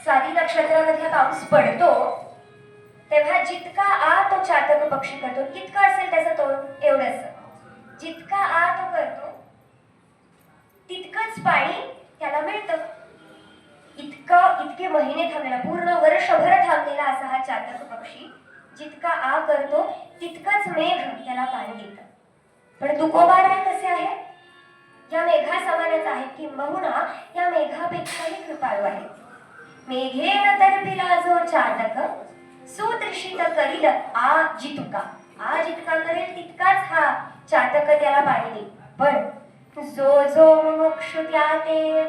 स्वाती नक्षत्रामध्ये पाऊस पडतो तेव्हा जितका आ तो चातक पक्षी करतो कितका असेल त्याचं तोंड एवढंच, जितका आ तो करतो तितकंच पाणी त्याला मिळतं. इतके महिने थांबलेला, पूर्ण वर्षभर थांबलेला असा हा चातक पक्षी जितका आ करतो तितकंच मेघ त्याला पाणी देतं. पण तुकोबाराय कसे आहे? या मेघा समानच आहे, किंबहुना या मेघापेक्षाही कृपाळू आहे. मेघेन तर्पिला जो चातक सुदृशित करील आ जितका. आ जितका करेल तितकाच हा चातक त्याला पाणी देईल. पण जो जो मुमुक्षु त्याते,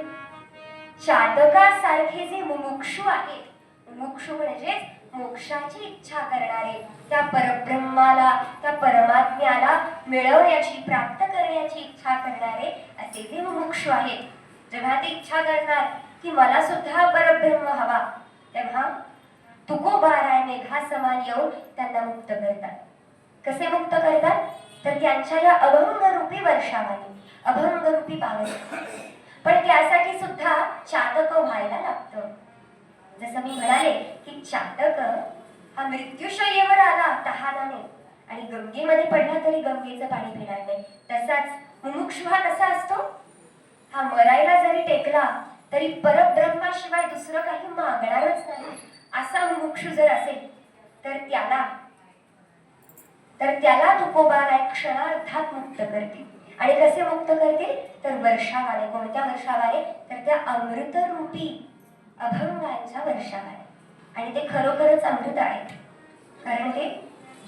चातकासारखे जे मुमुक्षु आहेत, मुमुक्षु म्हणजे मोक्षाची इच्छा करणारे, त्या परब्रह्माला, त्या परमात्म्याला मिळवण्याची, प्राप्त करण्याची इच्छा करणारे असे जे मुमुक्षु आहेत, जेव्हा ते इच्छा करणार की मला सुद्धा परब्रह्म हवा, तेव्हा तुकोबाराय मेघा समान येऊन त्यांना मुक्त करतात. कसे मुक्त करतात? तर त्यांच्या या अभंग रूपी वर्षावाने, अभंग रूपी पावसाने. पण त्यासाठी सुद्धा चातक व्हायला लागतं. जसं मी म्हणाले की चातक हा मृत्यूशय्येवर आला तहानाने आणि गंगेमध्ये पडला तरी गंगेचं पाणी पिणार नाही, तसाच मुमुक्षु हा कसा असतो? हा मरायला जरी टेकला तरी परब्रह्माशिवाय दुसरं काही मागणारच नाही असा मुमुक्षु जर असेल तर त्याला तुकोबाराय क्षणार्धात मुक्त करतील. आणि कसे मुक्त करतील? तर वर्षावाने. कोणत्या वर्षावाने? तर त्या अमृतरूपी अभंगांच्या वर्षावाने. आणि ते खरोखरच अमृत आहे, कारण ते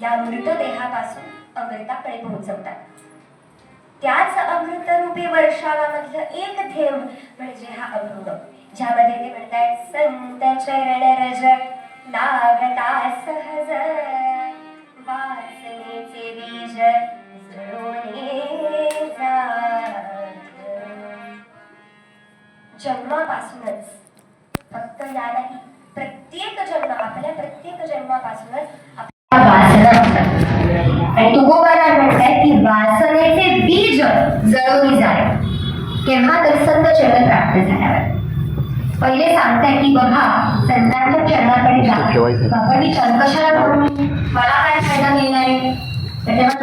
या मृत देहापासून अमृताकडे पोहोचवतात. त्याच अमृतरूपी वर्षावामधलं एक थेंब म्हणजे हा अभंग, ज्यामध्ये ते म्हणतात संत चरण रज लागता सहज, वासनेचे बीज जळोने जात. जन्मापासूनच, फक्त या नाही, प्रत्येक जन्म, आपल्या प्रत्येक जन्मापासूनच आपल्या वासना असतात. आणि तुकोबाराय म्हणतात की वासनेचे बीज जळून जाय, केव्हा तर संत चरण प्राप्त झाल्यावर. पहिले सांगताय की बघा संतांच्या चरणाकडे जा, बाबा मी कशाला करू, मला काय फायदा मिळणार आहे? तर तेव्हा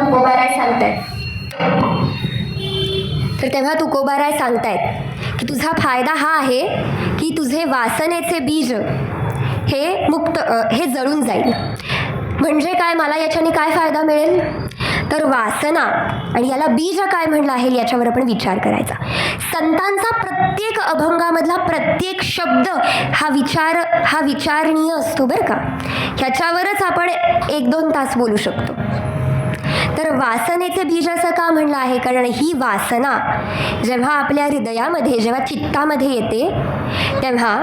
तुकोबाराय सांगतायत की तुझा फायदा हा आहे की तुझे वासनेचे बीज हे जळून जाईल. म्हणजे काय? मला याच्याने काय फायदा मिळेल? तर वासना, आणि याला बीज काय म्हणलं आहे याच्यावर आपण विचार करायचा. संतांचा प्रत्येक अभंगामधला प्रत्येक शब्द हा विचारणीय असतो बरं का. ह्याच्यावरच आपण 1-2 तास बोलू शकतो. तर वासनेचे बीज असं का म्हणलं आहे? कारण ही वासना जेव्हा आपल्या हृदयामध्ये, जेव्हा चित्तामध्ये येते तेव्हा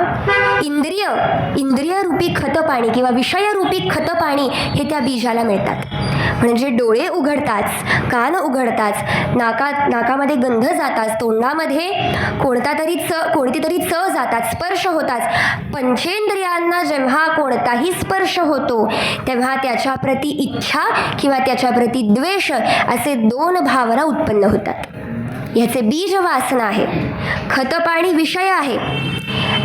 इंद्रिय रूपी खतपाणी किंवा विषयरूपी खतपाणी हे त्या बीजाला मिळतात. म्हणजे डोळे उघडताच, कान उघडताच, नाकामध्ये गंध जाताच, तोंडामध्ये कोणती तरी चव जातात, स्पर्श होताच, पंचेंद्रियांना जेव्हा कोणताही स्पर्श होतो तेव्हा त्याच्या प्रती इच्छा किंवा त्याच्या प्रती द्वेष असे 2 भावना उत्पन्न होतात. ह्याचे बीज वासना आहे, खतपाणी विषय आहे,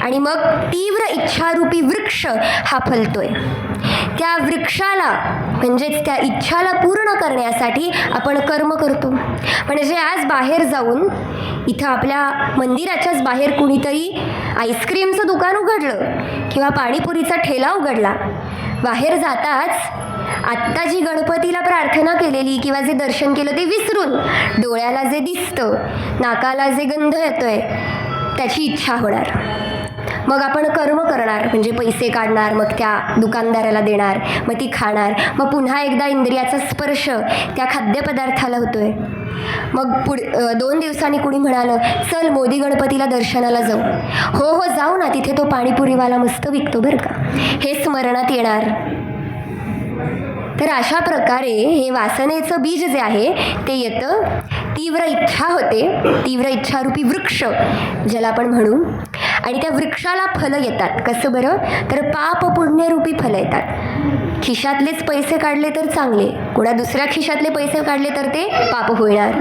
आणि मग तीव्र इच्छारूपी वृक्ष हा फलतोय. त्या वृक्षाला म्हणजेच त्या इच्छाला पूर्ण करण्यासाठी आपण कर्म करतो. म्हणजे आज बाहेर जाऊन, इथं आपल्या मंदिराच्याच बाहेर कुणीतरी आईस्क्रीमचं दुकान उघडलं किंवा पाणीपुरीचा ठेला उघडला, बाहेर जाताच आत्ता जी गणपतीला प्रार्थना केलेली किंवा जे दर्शन केलं ते विसरून डोळ्याला जे दिसतं, नाकाला जे गंध येतोय त्याची इच्छा होणार. मग आपण कर्म करणार, म्हणजे पैसे काढणार, मग त्या दुकानदाराला देणार, मग ती खाणार, मग पुन्हा एकदा इंद्रियाचा स्पर्श त्या खाद्यपदार्थाला होतोय. मग 2 दिवसांनी कुणी म्हणालं चल मोदी गणपतीला दर्शनाला जाऊ, हो जाऊ ना, तिथे तो पाणीपुरीवाला मस्त विकतो बरं का, हे स्मरणात येणार. तर अशा प्रकारे हे वासनेचं बीज जे आहे ते येतं, तीव्र इच्छा होते, तीव्र इच्छारूपी वृक्ष ज्याला आपण म्हणू, आणि त्या वृक्षाला फलं येतात. कसं बरं? तर पाप पुण्यरूपी फलं येतात. खिशातलेच पैसे काढले तर चांगले, कोणा दुसऱ्या खिशातले पैसे काढले तर ते पाप होणार.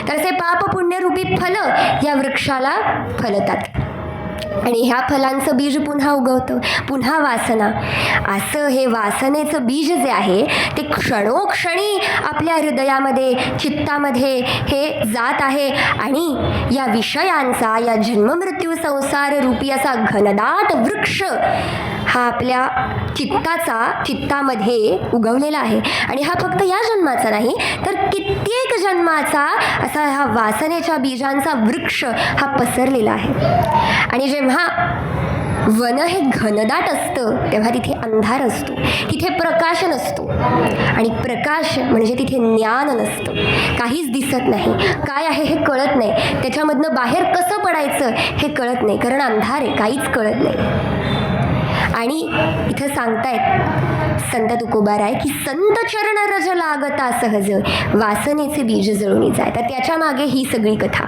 तर ते पाप पुण्यरूपी फलं या वृक्षाला फलतात. आणि ह्या फलांचं बीज पुन्हा उगवतं, पुन्हा वासना. असं हे वासनेचं बीज जे आहे ते क्षणोक्षणी आपल्या हृदयामध्ये, चित्तामध्ये हे जात आहे आणि या विषयांचा, या जन्ममृत्यू संसार रूपी असा घनदाट वृक्ष हा आपल्या चित्तामध्ये उगवलेला आहे. आणि हा फक्त या जन्माचा नाही तर कित्येक जन्माचा असा हा वासनेच्या बीजांचा वृक्ष हा पसरलेला आहे. आणि जेव्हा वन हे घनदाट असतं तेव्हा तिथे अंधार असतो, तिथे प्रकाश नसतो. आणि प्रकाश म्हणजे तिथे ज्ञान नसतं, काहीच दिसत नाही, काय आहे हे कळत नाही, त्याच्यामधनं बाहेर कसं पडायचं हे कळत नाही, कारण अंधार आहे, काहीच कळत नाही. आणि इथं सांगतायत संत तुकोबाराय की संत चरण रज लागता सहज वासनेचे बीज जळून जाय. तर त्याच्या मागे ही सगळी कथा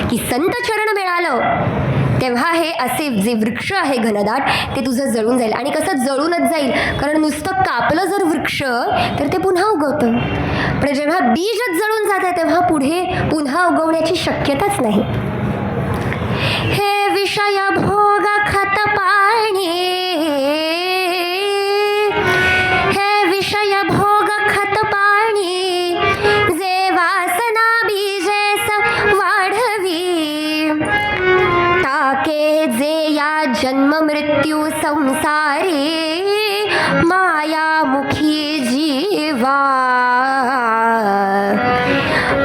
की संत चरण मिळालं तेव्हा हे असे जे वृक्ष आहे घनदाट ते तुझं जळून जाईल. आणि कसं जळूनच जाईल, कारण नुसतं कापलं जर वृक्ष तर ते पुन्हा उगवतं, पण जेव्हा बीजच जळून जातं तेव्हा पुढे पुन्हा उगवण्याची शक्यताच नाही. हे विषय भोग खत पाणी, हे विषय भोग खत पाणी, जे वासना बीजेस वाढवी, टाके जे या जन्म मृत्यू संसारी, मायामुखी जीवा.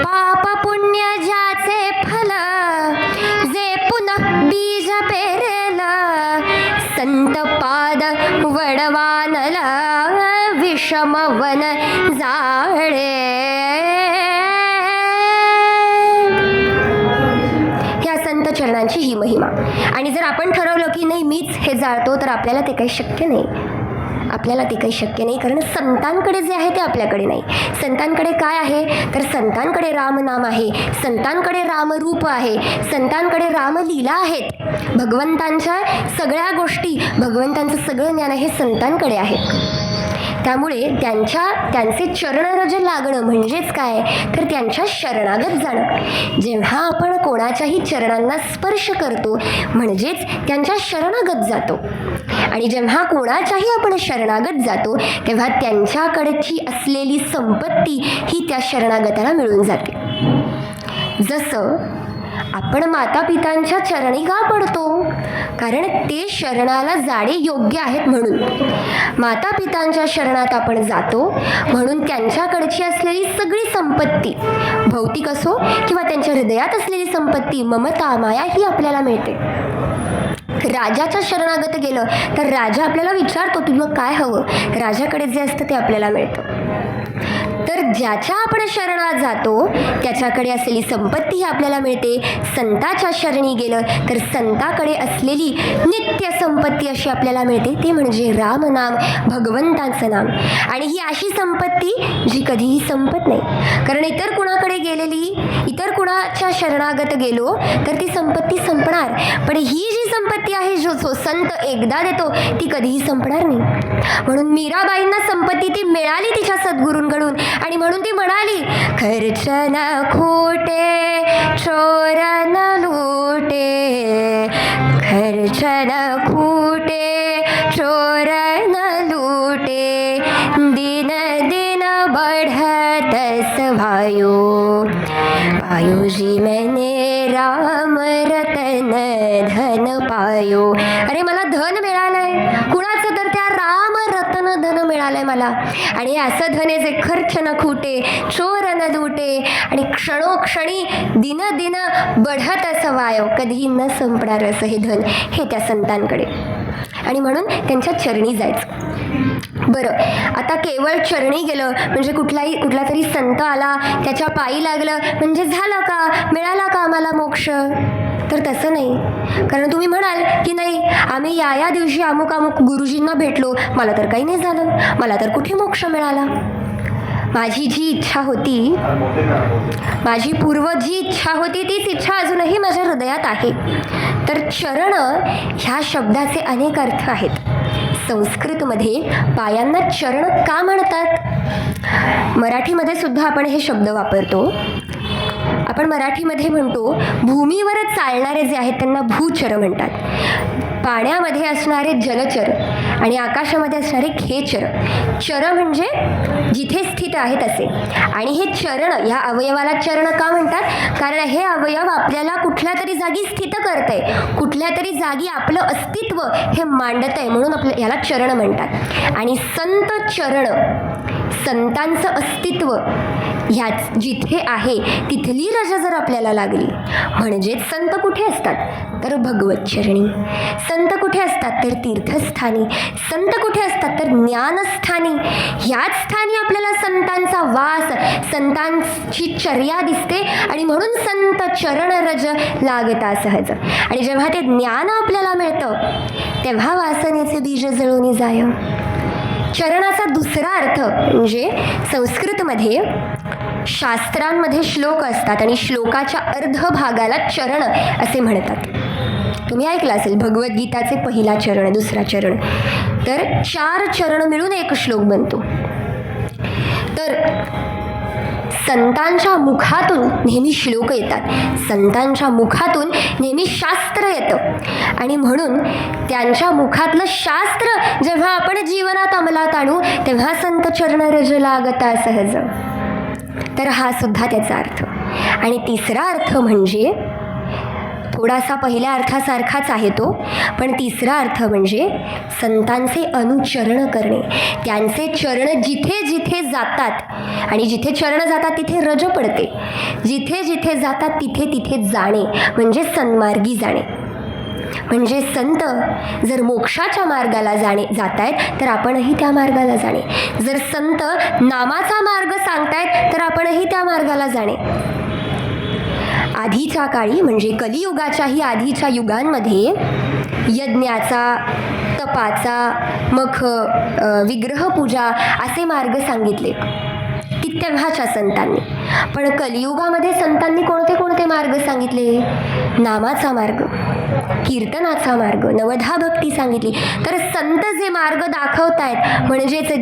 पाप पुण्य ज्याचे फल, जे पुनः बीज पेरलं, संत पाद वडवानला, विषम वन जाळे. ह्या संत चरणांची ही महिमा. आणि जर आपण ठरवलं की नाही मीच हे जाळतो तर आपल्याला ते काही शक्य नाही, आपल्याला ते काही शक्य नाही, कारण संतांकडे जे आहे ते आपल्याकडे नाही. संतांकडे काय आहे तर संतांकडे रामनाम आहे, संतांकडे रामरूप आहे, संतांकडे रामलीला आहेत, भगवंतांच्या सगळ्या गोष्टी, भगवंतांचं सगळं ज्ञान हे संतांकडे आहे. त्यामुळे त्यांचे चरणरज लागणं म्हणजेच काय तर त्यांच्या शरणागत जाणं. जेव्हा आपण कोणाच्याही चरणांना स्पर्श करतो म्हणजेच त्यांच्या शरणागत जातो. आणि जेव्हा कोणाच्याही आपण शरणागत जातो तेव्हा त्यांच्याकडची असलेली संपत्ती ही त्या शरणागताला मिळून जाते. जसं आपण मातापितांच्या चरणी का पडतो, कारण ते शरणाला जाणे योग्य आहेत म्हणून. मातापितांच्या शरणात आपण जातो म्हणून त्यांच्याकडची असलेली सगळी संपत्ती, भौतिक असो किंवा त्यांच्या हृदयात असलेली संपत्ती, ममता, माया ही आपल्याला मिळते. राजाच्या शरणागत गेलं तर राजा आपल्याला विचारतो तुला काय हवं, राजाकडे जे असतं ते आपल्याला मिळतं. तर ज्याच्या आपण शरणात जातो त्याच्याकडे असलेली संपत्ती ही आपल्याला मिळते. संताच्या शरणी गेलं तर संताकडे असलेली नित्य संपत्ती अशी आपल्याला मिळते, ते म्हणजे रामनाम, भगवंतांचं नाम. आणि ही अशी संपत्ती जी कधीही संपत नाही, कारण इतर कुणाकडे गेलेली, इतर कुणाच्या शरणागत गेलो तर ती संपत्ती संपणार, पण ही जी संपत्ती आहे जो संत एकदा देतो ती कधीही संपणार नाही. म्हणून मीराबाईंना संपत्ती ती मिळाली तिच्या सद्गुरूंकडून आणि म्हणून ती म्हणाली खर्च न खोटे चोर न लूटे, खर्च न खोटे चोर न लूटे, दिन दिन बढ़त भायो, पायो जी मैंने राम रतन धन पायो. अरे मला धन मिळालंय, कुणाचं तर त्या राम रतन धन मिळालंय मला. आणि असं धन जे खर्च न खुटे चोर न लुटे आणि क्षणोक्षणी दिन दिन बढत असं वायो, कधीही न संपणार असं हे धन हे त्या संतांकडे. आणि म्हणून त्यांच्या चरणी जायचं. बरं, आता केवळ चरणी गेलं म्हणजे कुठला तरी संत आला त्याच्या पायी लागलं म्हणजे झालं का, मिळाला का आम्हाला मोक्ष, तर तसं नाही. कारण तुम्ही म्हणाल की नाही आम्ही या दिवशी अमुक अमुक गुरुजींना भेटलो, मला तर काही नाही झालं, मला तर कुठे मोक्ष मिळाला. माझी जी इच्छा होती, माझी पूर्व जी इच्छा होती तीच इच्छा अजूनही माझ्या हृदयात आहे. तर चरण ह्या शब्दाचे अनेक अर्थ आहेत. संस्कृतमध्ये पायांना चरण का म्हणतात, मराठीमध्ये सुद्धा आपण हे शब्द वापरतो. आपण आपण मराठीमध्ये म्हणतो भूमीवर चालणारे जे आहेत त्यांना भूचर म्हणतात. पाण्यामध्ये असणारे जलचर आणि आकाशामध्ये असणारे खेचर. चर म्हणजे जिथे स्थित आहेत असे. आणि हे चरण, ह्या अवयवाला चरण का म्हणतात? कारण हे अवयव आपल्याला कुठल्या तरी जागी स्थित करतंय, कुठल्या तरी जागी आपलं अस्तित्व हे मांडतंय, म्हणून याला चरण म्हणतात. आणि संत चरण, संतांचं अस्तित्व ह्याच जिथे आहे तिथली रज जर आपल्याला लागली, म्हणजेच संत कुठे असतात तर भगवत चरणी, संत कुठे असतात तर तीर्थस्थानी, संत कुठे असतात तर ज्ञानस्थानी. ह्याच स्थानी आपल्याला संतांचा वास, संतांची चर्या दिसते आणि म्हणून संत चरण रज लागता सहज. आणि जेव्हा ते ज्ञान आपल्याला मिळतं तेव्हा वासनेचे बीज जळून जाय. चरणाचा दुसरा अर्थ म्हणजे संस्कृतमध्ये शास्त्रांमध्ये श्लोक असतात आणि श्लोकाच्या अर्धभागाला चरण असे म्हणतात. तुम्ही ऐकलं असेल भगवद्गीताचे पहिला चरण, दुसरा चरण, तर 4 चरण मिळून एक श्लोक बनतो. तर संतांच्या मुखातून नेहमी श्लोक येतात, संतांच्या मुखातून नेहमी शास्त्र येतं आणि म्हणून त्यांच्या मुखातलं शास्त्र जेव्हा आपण जीवनात अंमलात आणू तेव्हा संत चरण रज लागता सहज. तर हा सुद्धा त्याचा अर्थ. आणि तिसरा अर्थ म्हणजे थोडासा पहिल्या अर्थासारखाच आहे तो, पण तिसरा अर्थ म्हणजे संतांचे अनुचरण करणे. त्यांचे चरण जिथे जिथे जातात आणि जिथे चरण जातात तिथे रज पडते, जिथे जिथे जातात तिथे तिथे जाणे म्हणजे सन्मार्गी जाणे. म्हणजे संत जर मोक्षाच्या मार्गाला जात आहेत तर आपणही त्या मार्गाला जाणे, जर संत नामाचा मार्ग सांगतायत तर आपणही त्या मार्गाला जाणे. आधीच्या काळी म्हणजे कलियुगाच्याही आधीच्या युगांमध्ये यज्ञाचा, तपाचा, मग विग्रहपूजा असे मार्ग सांगितले तेव्हाच्या संतांनी. पण कलियुगामध्ये संतांनी कोणते कोणते मार्ग सांगितले? नामाचा मार्ग, कीर्तनाचा मार्ग, नवधा भक्ती सांगितली. तर संत जे मार्ग दाखवतायत म्हणजेच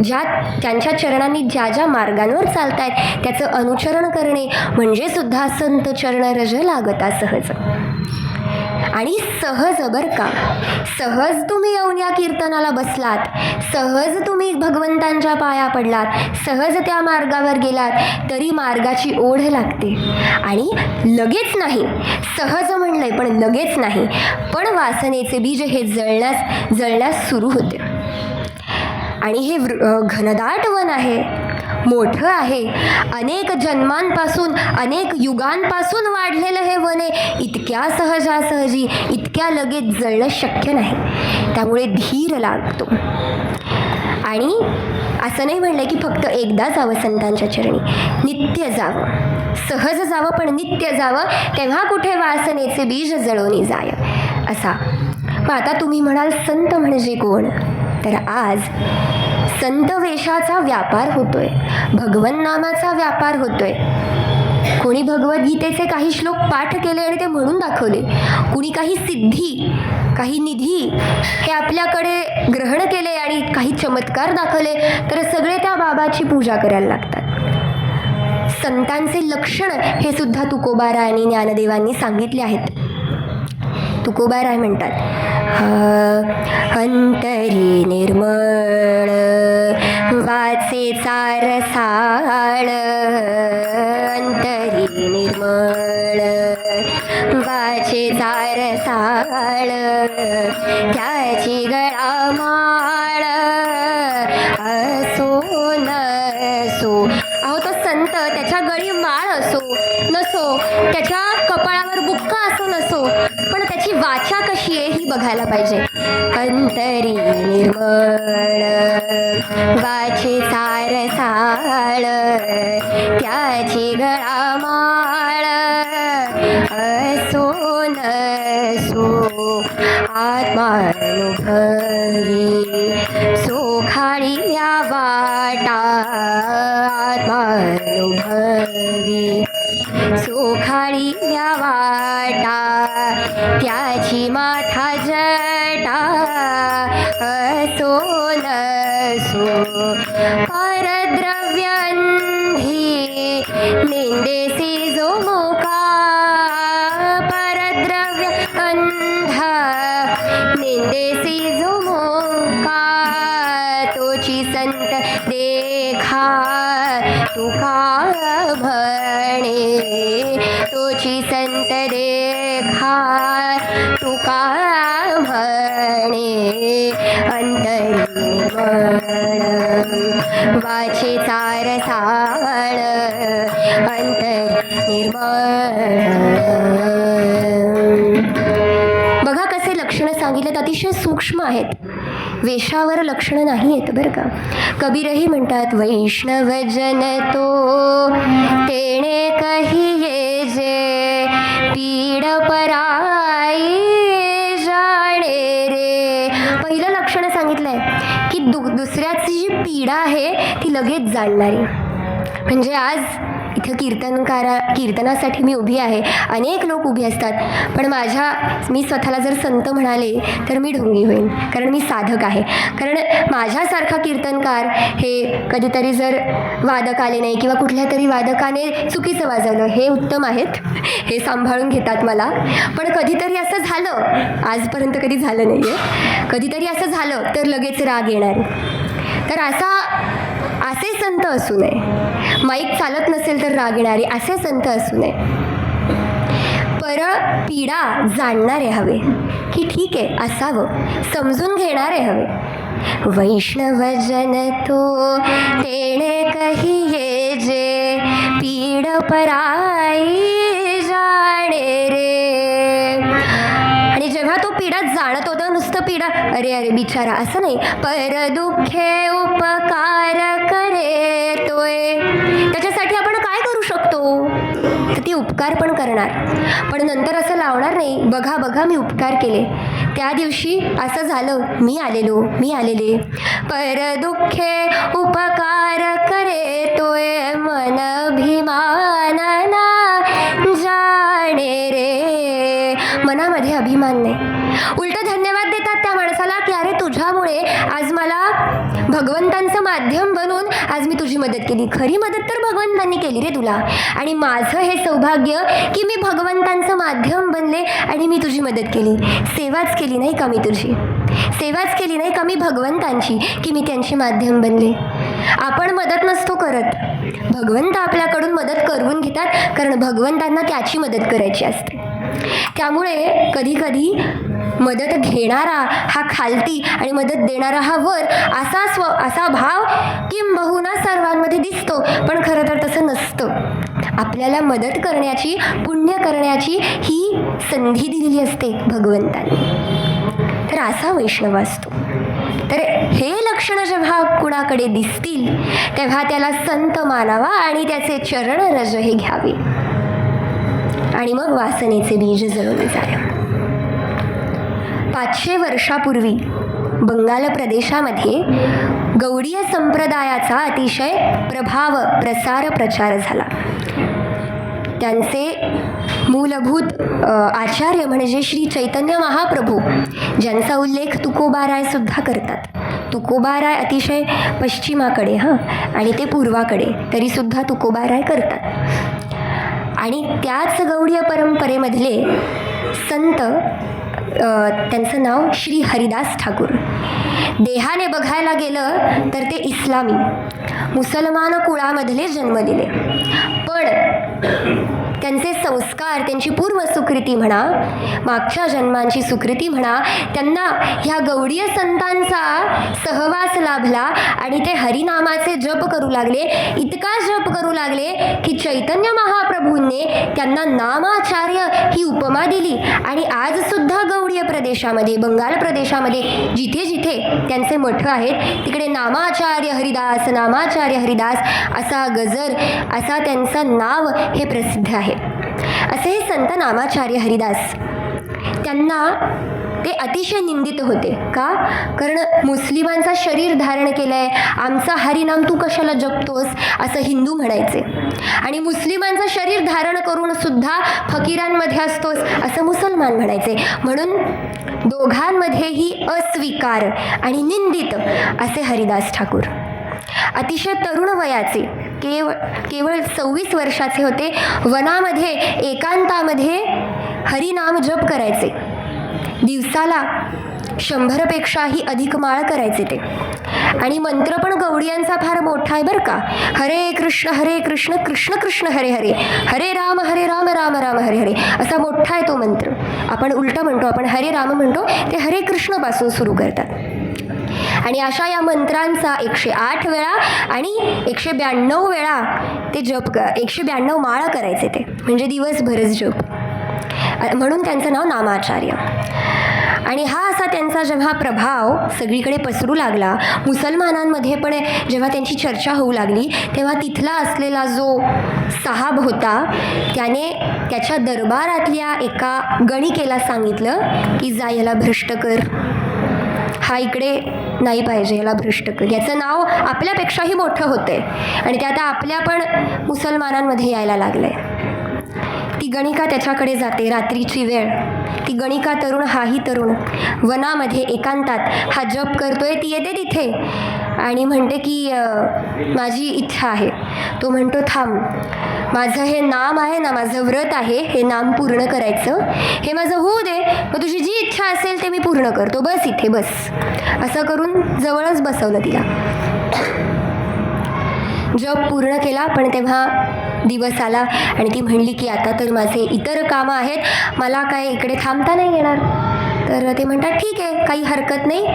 ज्या त्यांच्या चरणांनी ज्या ज्या मार्गांवर चालतायत त्याचं अनुचरण करणे म्हणजे सुद्धा संत चरण रज लागता सहज. आणि सहज बरं का, सहज तुम्ही येऊन या कीर्तनाला बसलात, सहज तुम्ही भगवंतांच्या पाया पडलात, सहज त्या मार्गावर गेलात तरी मार्गाची ओढ लागते. आणि लगेच नाही, सहज म्हणलंय पण लगेच नाही, पण वासनेचे बीज हे जळण्यास सुरू होते. आणि हे घनदाट वन आहे, मोठं आहे, अनेक जन्मांपासून अनेक युगांपासून वाढलेलं हे वन आहे. इतक्या सहजासहजी इतक्या लगेच जळणं शक्य नाही, त्यामुळे धीर लागतो. आणि असं नाही म्हणलं की फक्त एकदा जावं संतांच्या चरणी, नित्य जावं, सहज जावं पण नित्य जावं, तेव्हा कुठे वासनेचे बीज जळून जाय असा. मग आता तुम्ही म्हणाल संत म्हणजे कोण? तर आज संत वेशाचा व्यापार होतोय, भगवन नामाचा व्यापार होतोय. कोणी भगवद्गीतेचे काही श्लोक पाठ केले आणि ते म्हणून दाखवले, कुणी काही सिद्धी, काही निधी हे आपल्याकडे ग्रहण केले आणि काही चमत्कार दाखवले, तर सगळे त्या बाबाची पूजा करायला लागतात. संतांचे लक्षण हे सुद्धा तुकोबाराय आणि ज्ञानदेवांनी सांगितले आहेत. तुकोबाराय म्हणतात, अंतरी निर्मळ वाचे रसाळ, अंतरी निर्मळ वाचे रसाळ, त्याची गळामाळ असो नसो. अहो तो संत, त्याच्या गळी माळ असो नसो, त्याच्या कपाळावर बुक्का असो नसो, पण त्याची वाचा कशी आहे ही बघायला पाहिजे. अंतरी निर्मळ वाचे रसाळ, त्याची गळामाळ असो नसो, आत्मानुभवी सोखाळीया वाटा, आत्मानुभवी सोखाळीया वाटा, त्याची माथा जटा असो नसो, परद्रव्यंधी निंदेसी जो मोका परद्रव्य अंधा, निंदेसी जो मोका तोची संत देखा तुका म्हणे, तोची संत देखा तुका म्हणे. अंतरी निर्मळ वाचेचा रसाळ, अंतरी निर्मळ. बघा कसे लक्षणं सांगितलेत, अतिशय सूक्ष्म आहेत, वेशावर लक्षणं नाही आहेत बरं का. कबीरही म्हणतात, वैष्णव जन तो तेणे कहिये जे, पीड पराई जाणे रे. पहिलं लक्षण सांगितलंय की दुसऱ्याची जी पीडा आहे ती लगेच जाणणारी. म्हणजे आज इथं कीर्तनासाठी मी उभी आहे, अनेक लोक उभी असतात, पण मी स्वतःला जर संत म्हणाले तर मी ढोंगी होईन, कारण मी साधक आहे. कारण माझ्यासारखा कीर्तनकार हे कधीतरी जर वादक आले नाही किंवा कुठल्या तरी वादकाने चुकीचं वाजवलं, हे उत्तम आहेत, हे सांभाळून घेतात मला. पण कधीतरी असं झालं, आजपर्यंत कधी झालं नाही आहे, कधीतरी असं झालं तर लगेच राग येणार. तर असे संत असू नये, माईक चालत नसेल तर राग येणारे असे संत असू नये. पर पीडा जाणणारे हवे, की ठीक आहे असावं, समजून घेणारे हवे. वैष्णव जन तो तेणे कहिये जे, पीड पराई जाणे रे. आणि जेव्हा तो पीडा जाणत होता, नुसतं पीडा अरे अरे बिचारा असं नाही, पर दुःखे उपकार करे तोय. त्याच्यासाठी आपण काय करू शकतो, तर ती उपकार पण करणार, पण नंतर असं लावणार नाही, बघा बघा मी उपकार केले, त्या दिवशी असं झालं, मी आलेले. पर दुःखे उपकार करे तोय, मन अभिमान ना जाणे रे. मनामध्ये अभिमान नाही, उलट धन्यवाद देतात त्या माणसाला की अरे तुझ्यामुळे आज मला भगवंतांचं माध्यम बनून आज मी तुझी मदत केली. खरी मदत तर भगवंतांनी केली रे तुला, आणि माझं हे सौभाग्य की मी भगवंतांचं माध्यम बनले आणि मी तुझी मदत केली. सेवाच केली नाही का मी तुझी, सेवाच केली नाही का मी भगवंतांची, की मी त्यांची माध्यम बनले. आपण मदत नसतो करत, भगवंत आपल्याकडून मदत करून घेतात, कारण भगवंतांना त्याची मदत करायची असते. त्यामुळे कधी कधी मदत घेणारा हा खालती आणि मदत देणारा हा वर असा भाव किंबहुना सर्वांमध्ये दिसतो, पण खरं तर तसं नसतं. आपल्याला मदत करण्याची, पुण्य करण्याची ही संधी दिलेली असते भगवंतांनी. तर असा वैष्णव असतो. तर हे लक्षणं जेव्हा कुणाकडे दिसतील तेव्हा त्याला संत मानावा आणि त्याचे चरण रज हे घ्यावे, आणि मग वासनेचे बीज जळून जावे. 500 वर्षापूर्वी बंगाल प्रदेशामध्ये गौडीय संप्रदायाचा अतिशय प्रसार झाला. त्यांचे मूलभूत आचार्य म्हणजे श्री चैतन्य महाप्रभू, ज्यांचा उल्लेख तुकोबाराय सुद्धा करतात. तुकोबाराय अतिशय पश्चिमाकडे आणि ते पूर्वाकडे, तरीसुद्धा तुकोबाराय करतात. आणि त्याच गौडीय परंपरेमधले संत, त्यांचं नाव श्री हरिदास ठाकूर. देहाने बघायला गेलं तर ते इस्लामी मुसलमान कुळामधले जन्मलेले, पण त्यांचे संस्कार, त्यांची पूर्व सुकृती म्हणा, मागच्या जन्मांची सुकृती म्हणा, त्यांना ह्या गौडीय संतांचा सहवास लाभला आणि ते हरिनामाचे जप करू लागले. इतका जप करू लागले की चैतन्य महाप्रभूंनी त्यांना नामाचार्य ही उपमा दिली. आणि आज सुद्धा गौडीय प्रदेशामध्ये, बंगाल प्रदेशामध्ये जिथे जिथे त्यांचे मठ आहेत तिकडे नामाचार्य हरिदास, नामाचार्य हरिदास असा गजर, असा त्यांचं नाव हे प्रसिद्ध आहे. असे हे संत नामाचार्य हरिदास, त्यांना ते अतिशय निंदित होते. का? कारण मुस्लिमांचा शरीर धारण केलंय, आमचा हरिनाम तू कशाला जपतोस असं हिंदू म्हणायचे. आणि मुस्लिमांचं शरीर धारण करून सुद्धा फकीरांमध्ये असतोस असं मुसलमान म्हणायचे. म्हणून दोघांमध्येही अस्वीकार आणि निंदित असे हरिदास ठाकूर. अतिशय तरुण वयाचे, केवळ 26 वर्षाचे होते. वनामध्ये एकांतामध्ये हरिनाम जप करायचे. दिवसाला 100पेक्षाही अधिक माळ करायचे ते. आणि मंत्र पण गवळीयांचा फार मोठा आहे बरं का. हरे कृष्ण कृष्ण कृष्ण हरे हरे, हरे राम राम राम हरे हरे, असा मोठा आहे तो मंत्र. आपण उलटं म्हणतो, आपण हरे राम म्हणतो, ते हरे कृष्णपासून सुरू करतात. आणि अशा या मंत्रांचा 108 वेळा आणि 192 वेळा ते जप 192 माळा करायचे ते, म्हणजे दिवसभरच जप. म्हणून त्यांचं नाव नामाचार्य. आणि हा असा त्यांचा जेव्हा प्रभाव सगळीकडे पसरू लागला, मुसलमानांमध्ये पण जेव्हा त्यांची चर्चा होऊ लागली, तेव्हा तिथला असलेला जो साहाब होता त्याने त्याच्या दरबारातल्या एका गणिकेला सांगितलं की जा याला भ्रष्ट कर, हा इकडे नाही पाहिजे, याला भ्रष्ट कर, याचं नाव आपल्यापेक्षाही मोठं होतंय आणि ते आता आपल्या पण मुसलमानांमध्ये यायला लागलंय. ती गणिका त्याच्याकडे जाते. रात्रीची वेळ, ती गणिका तरुण, हाही तरुण वनामध्ये एकांतात हा जप करतोय. ती येते तिथे आणि म्हणते की माझी इच्छा आहे. तो म्हणतो थांब, माझं हे नाम आहे ना, माझं व्रत आहे, हे नाम पूर्ण करायचं, हे माझं होऊ दे, मग तुझी जी इच्छा असेल ते मी पूर्ण करतो, बस इथे बस. असं करून जवळच बसवलं तिला. जप पूर्ण केला. पण तेव्हा दिवस आला आणि ती म्हणली की आता तर माझे इतर कामं आहेत, मला काय इकडे थांबता नाही येणार. तर ते म्हणतात ठीक आहे, काही हरकत नाही,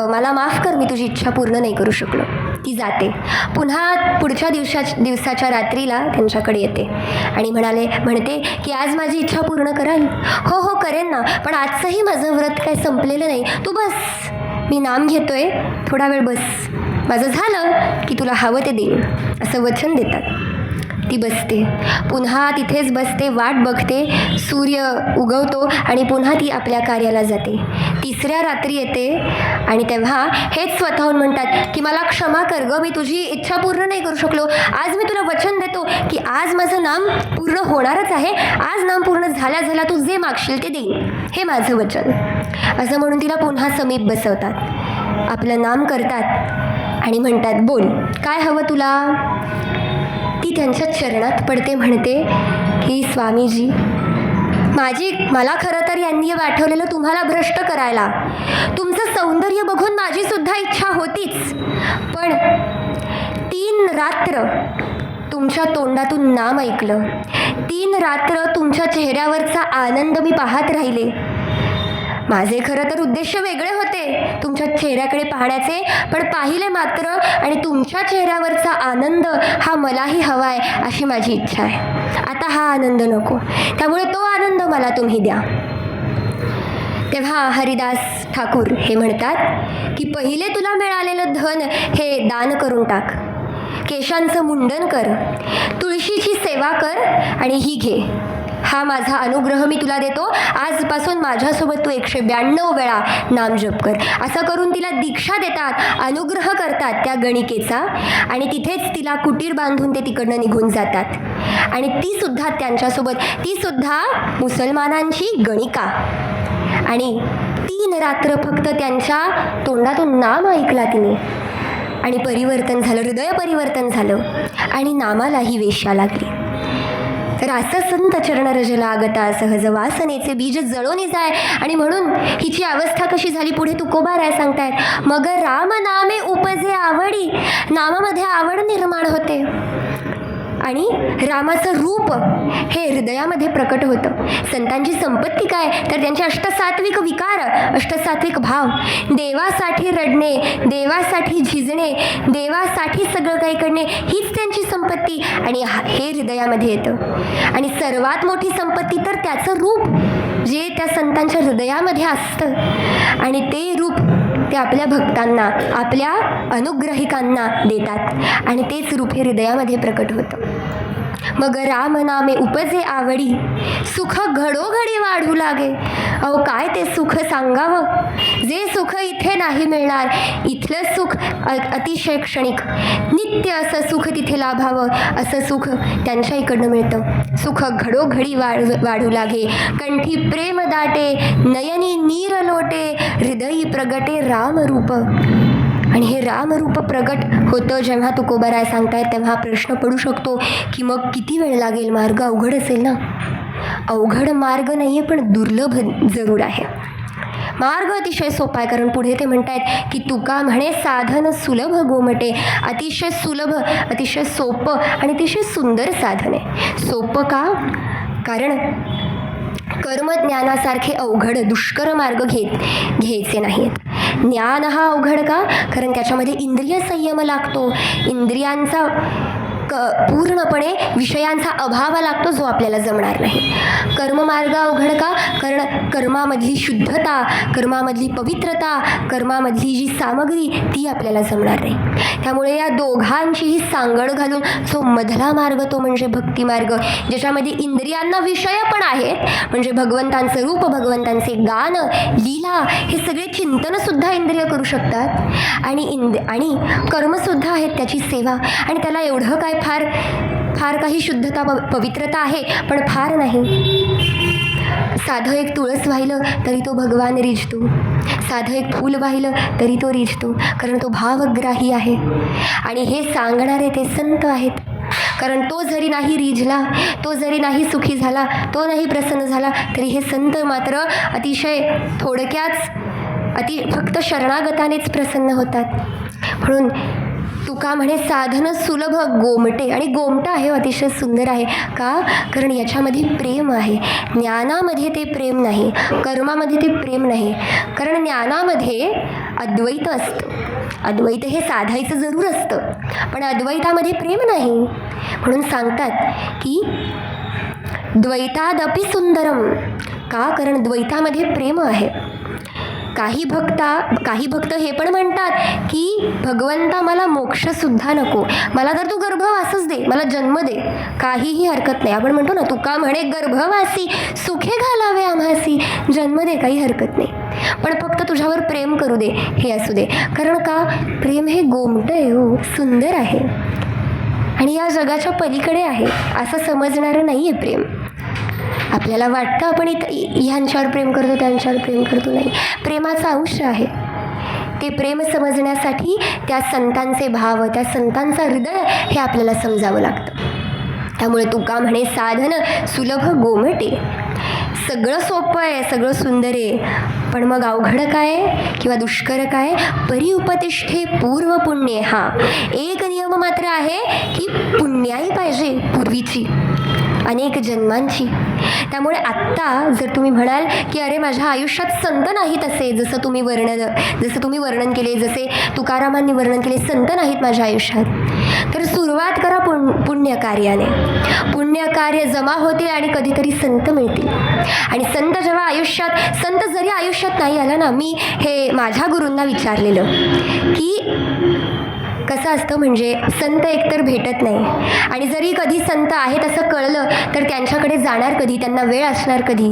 मला माफ कर, मी तुझी इच्छा पूर्ण नाही करू शकलो. ती जाते. पुन्हा पुढच्या दिवसाच्या रात्रीला त्यांच्याकडे येते आणि म्हणते की आज माझी इच्छा पूर्ण कराल? हो हो करेन ना, पण आजचंही माझं व्रत काय संपलेलं नाही, तू बस, मी नाम घेतोय, थोडा वेळ बस, माझं झालं की तुला हवं ते देईन, असं वचन देतात. ती बसते, पुन्हा तिथेच बसते, वाट बघते. सूर्य उगवतो आणि पुन्हा ती आपल्या कार्याला जाते. तिसऱ्या रात्री येते आणि तेव्हा हेच स्वतःहून म्हणतात की मला क्षमा कर गं, मी तुझी इच्छा पूर्ण नाही करू शकलो. आज मी तुला वचन देतो की आज माझं नाम पूर्ण होणारच आहे, आज नाम पूर्ण झाल्या तू जे मागशील ते देईन, हे माझं वचन. असं म्हणून तिला पुन्हा समीप बसवतात, आपलं नाम करतात आणि म्हणतात बोल काय हवं तुला. ती त्यांच्या चरणात पडते, म्हणते की स्वामीजी, मला खरं तर यांनी पाठवलेलं तुम्हाला भ्रष्ट करायला. तुमचं सौंदर्य बघून माझी सुद्धा इच्छा होतीच, पण 3 रात्र तुमच्या तोंडातून नाम ऐकलं, 3 रात्र तुमच्या चेहऱ्यावरचा आनंद मी पाहत राहिले. माझे खरं तर उद्देश वेगळे होते तुमच्या चेहऱ्याकडे पाहण्याचे, पण पाहिले मात्र आणि तुमच्या चेहऱ्यावरचा आनंद हा मलाही हवाय अशी माझी इच्छा आहे. आता हा आनंद नको, त्यामुळे तो आनंद मला तुम्ही द्या. तेव्हा हरिदास ठाकूर हे म्हणतात की पहिले तुला मिळालेलं धन हे दान करून टाक, केशांचं मुंडन कर, तुळशीची सेवा कर आणि ही घे, हा माझा अनुग्रह मी तुला देतो. आजपासून माझ्यासोबत तू 192 वेळा नाम जप कर. असं करून तिला दीक्षा देतात, अनुग्रह करतात त्या गणिकेचा आणि तिथेच तिला कुटीर बांधून ते तिकडनं निघून जातात. आणि ती सुद्धा त्यांच्यासोबत, ती सुद्धा मुसलमानांची गणिका. आणि 3 रात्र फक्त त्यांच्या तोंडातून नाम ऐकला तिने आणि परिवर्तन झालं, हृदय परिवर्तन झालं आणि नामालाही वेश्या लागली. राससंत चरण रज लागता सहज वासनेचे बीज जळोनी जाय. आणि म्हणून हिची अवस्था कशी झाली पुढे तुकोबाराय सांगतायत, मग राम नामे उपजे आवडी, नामामध्ये आवड निर्माण होते आणि रामाचं रूप हे हृदयामध्ये प्रकट होतं. संतांची संपत्ती काय तर त्यांचे अष्टसात्विक विकार, अष्टसात्विक भाव, देवासाठी रडणे, देवासाठी झिजणे, देवासाठी सगळं काही करणे, हीच त्यांची संपत्ती आणि हे हृदयामध्ये येतं. आणि सर्वात मोठी संपत्ती तर त्याचं रूप जे त्या संतांच्या हृदयामध्ये असतं आणि ते रूप ते आपल्या भक्तांना, आपल्या अनुग्रहिकांना देतात आणि तेच रूप हे हृदयामध्ये प्रकट होतं. मग राम नामे उपजे आवडी, सुख घडोघडी वाढू लागे. अहो काय ते सुख सांगावं, जे सुख इथे नाही मिळणार. इथलं सुख अतिशय क्षणिक, नित्य असं सुख तिथे लाभावं असं सुख त्यांच्या इकडनं मिळतं. सुख घडोघडी वाढू लागे, कंठी प्रेम दाटे, नयनी नीर लोटे, हृदयी प्रगटे राम रूप. आणि हे रामरूप प्रगट होतं जेव्हा तुकोबाराय सांगतायत तेव्हा प्रश्न पडू शकतो की मग किती वेळ लागेल, मार्ग अवघड असेल ना. अवघड मार्ग नाही आहे, पण दुर्लभ जरूर आहे. मार्ग अतिशय सोपा आहे, कारण पुढे ते म्हणतायत की तुका म्हणे साधन सुलभ गोमटे. अतिशय सुलभ, अतिशय सोपं आणि अतिशय सुंदर साधन आहे. सोपं का? कारण कर्मज्ञानासारखे अवघड दुष्कर मार्ग घ्यायचे नाहीत. ज्ञान हा अवघड का? कारण त्याच्यामध्ये इंद्रिय संयम लागतो, इंद्रियांचा पूर्णपणे विषयांचा अभाव लागतो जो आपल्याला जमणार नाही. कर्ममार्ग अवघड का? कारण कर्मामधली शुद्धता, कर्मामधली पवित्रता, कर्मामधली जी सामग्री ती आपल्याला जमणार नाही. त्यामुळे या दोघांचीही सांगड घालून जो मधला मार्ग तो म्हणजे भक्तिमार्ग, ज्याच्यामध्ये इंद्रियांना विषय पण आहेत, म्हणजे भगवंतांचं रूप, भगवंतांचे गान, लीला, हे सगळे चिंतनसुद्धा इंद्रिय करू शकतात आणि कर्मसुद्धा आहेत, त्याची सेवा. आणि त्याला एवढं काय फार काही शुद्धता पवित्रता आहे, पण फार नाही. साधं एक तुळस वाहिलं तरी तो भगवान रिझतो, साधं एक फूल वाहिलं तरी तो रिझतो, कारण तो भावग्राही आहे. आणि हे सांगणारे ते संत आहेत, कारण तो जरी नाही रिझला, तो जरी नाही सुखी झाला, तो नाही प्रसन्न झाला, तरी हे संत मात्र अतिशय फक्त शरणागतानेच प्रसन्न होतात. म्हणून तुका म्हणे साधन सुलभ गोमटे. आणि गोमट आहे, अतिशय सुंदर आहे. का? कारण याच्यामध्ये प्रेम आहे. ज्ञानामध्ये ते प्रेम नाही, कर्मामध्ये ते प्रेम नाही. कारण ज्ञानामध्ये अद्वैत असतं, अद्वैत हे साधायचं जरूर असतं, पण अद्वैतामध्ये प्रेम नाही. म्हणून सांगतात की द्वैतादपि सुंदरम. का? कारण द्वैतामध्ये प्रेम आहे. काही भक्त हे पण म्हणतात की भगवंता मला मोक्षसुद्धा नको, मला तर तू गर्भवासच दे, मला जन्म दे, काहीही हरकत नाही. आपण म्हणतो ना, तुका म्हणे गर्भवासी सुखे घालावे आम्हासी, जन्म दे, काही हरकत नाही, पण फक्त तुझ्यावर प्रेम करू दे, हे असू दे. कारण का? प्रेम हे गोमट आहे हो, सुंदर आहे आणि या जगाच्या पलीकडे आहे, असं समजणारं नाही आहे प्रेम. आपल्याला वाटतं आपण ह्यांच्यावर प्रेम करतो, त्यांच्यावर प्रेम करतो, नाही. प्रेमाचं अंश आहे ते. प्रेम समजण्यासाठी त्या संतांचे भाव, त्या संतांचा हृदय हे आपल्याला समजावं लागतं. त्यामुळे तुका म्हणे साधन सुलभ गोमटे. सगळं सोपं आहे, सगळं सुंदर आहे, पण मग अवघड काय किंवा दुष्कर काय? परिउपतिष्ठे पूर्व पुण्ये. हा एक नियम मात्र आहे की पुण्याई पाहिजे, पूर्वीची अनेक जन्मांची. त्यामुळे आत्ता जर तुम्ही म्हणाल की अरे माझ्या आयुष्यात संत नाहीत असे, जसं तुम्ही वर्णन केले, जसे तुकारामांनी वर्णन केले, संत नाहीत माझ्या आयुष्यात, तर सुरुवात करा पुण्यकार्याने. पुण्यकार्य जमा होतील आणि कधीतरी संत मिळतील. आणि संत जरी आयुष्यात नाही आला ना, मी हे माझ्या गुरूंना विचारलेलं की कसं असतं, म्हणजे संत एकतर भेटत नाही, आणि जरी कधी संत आहेत असं कळलं तर त्यांच्याकडे जाणार कधी, त्यांना वेळ असणार कधी,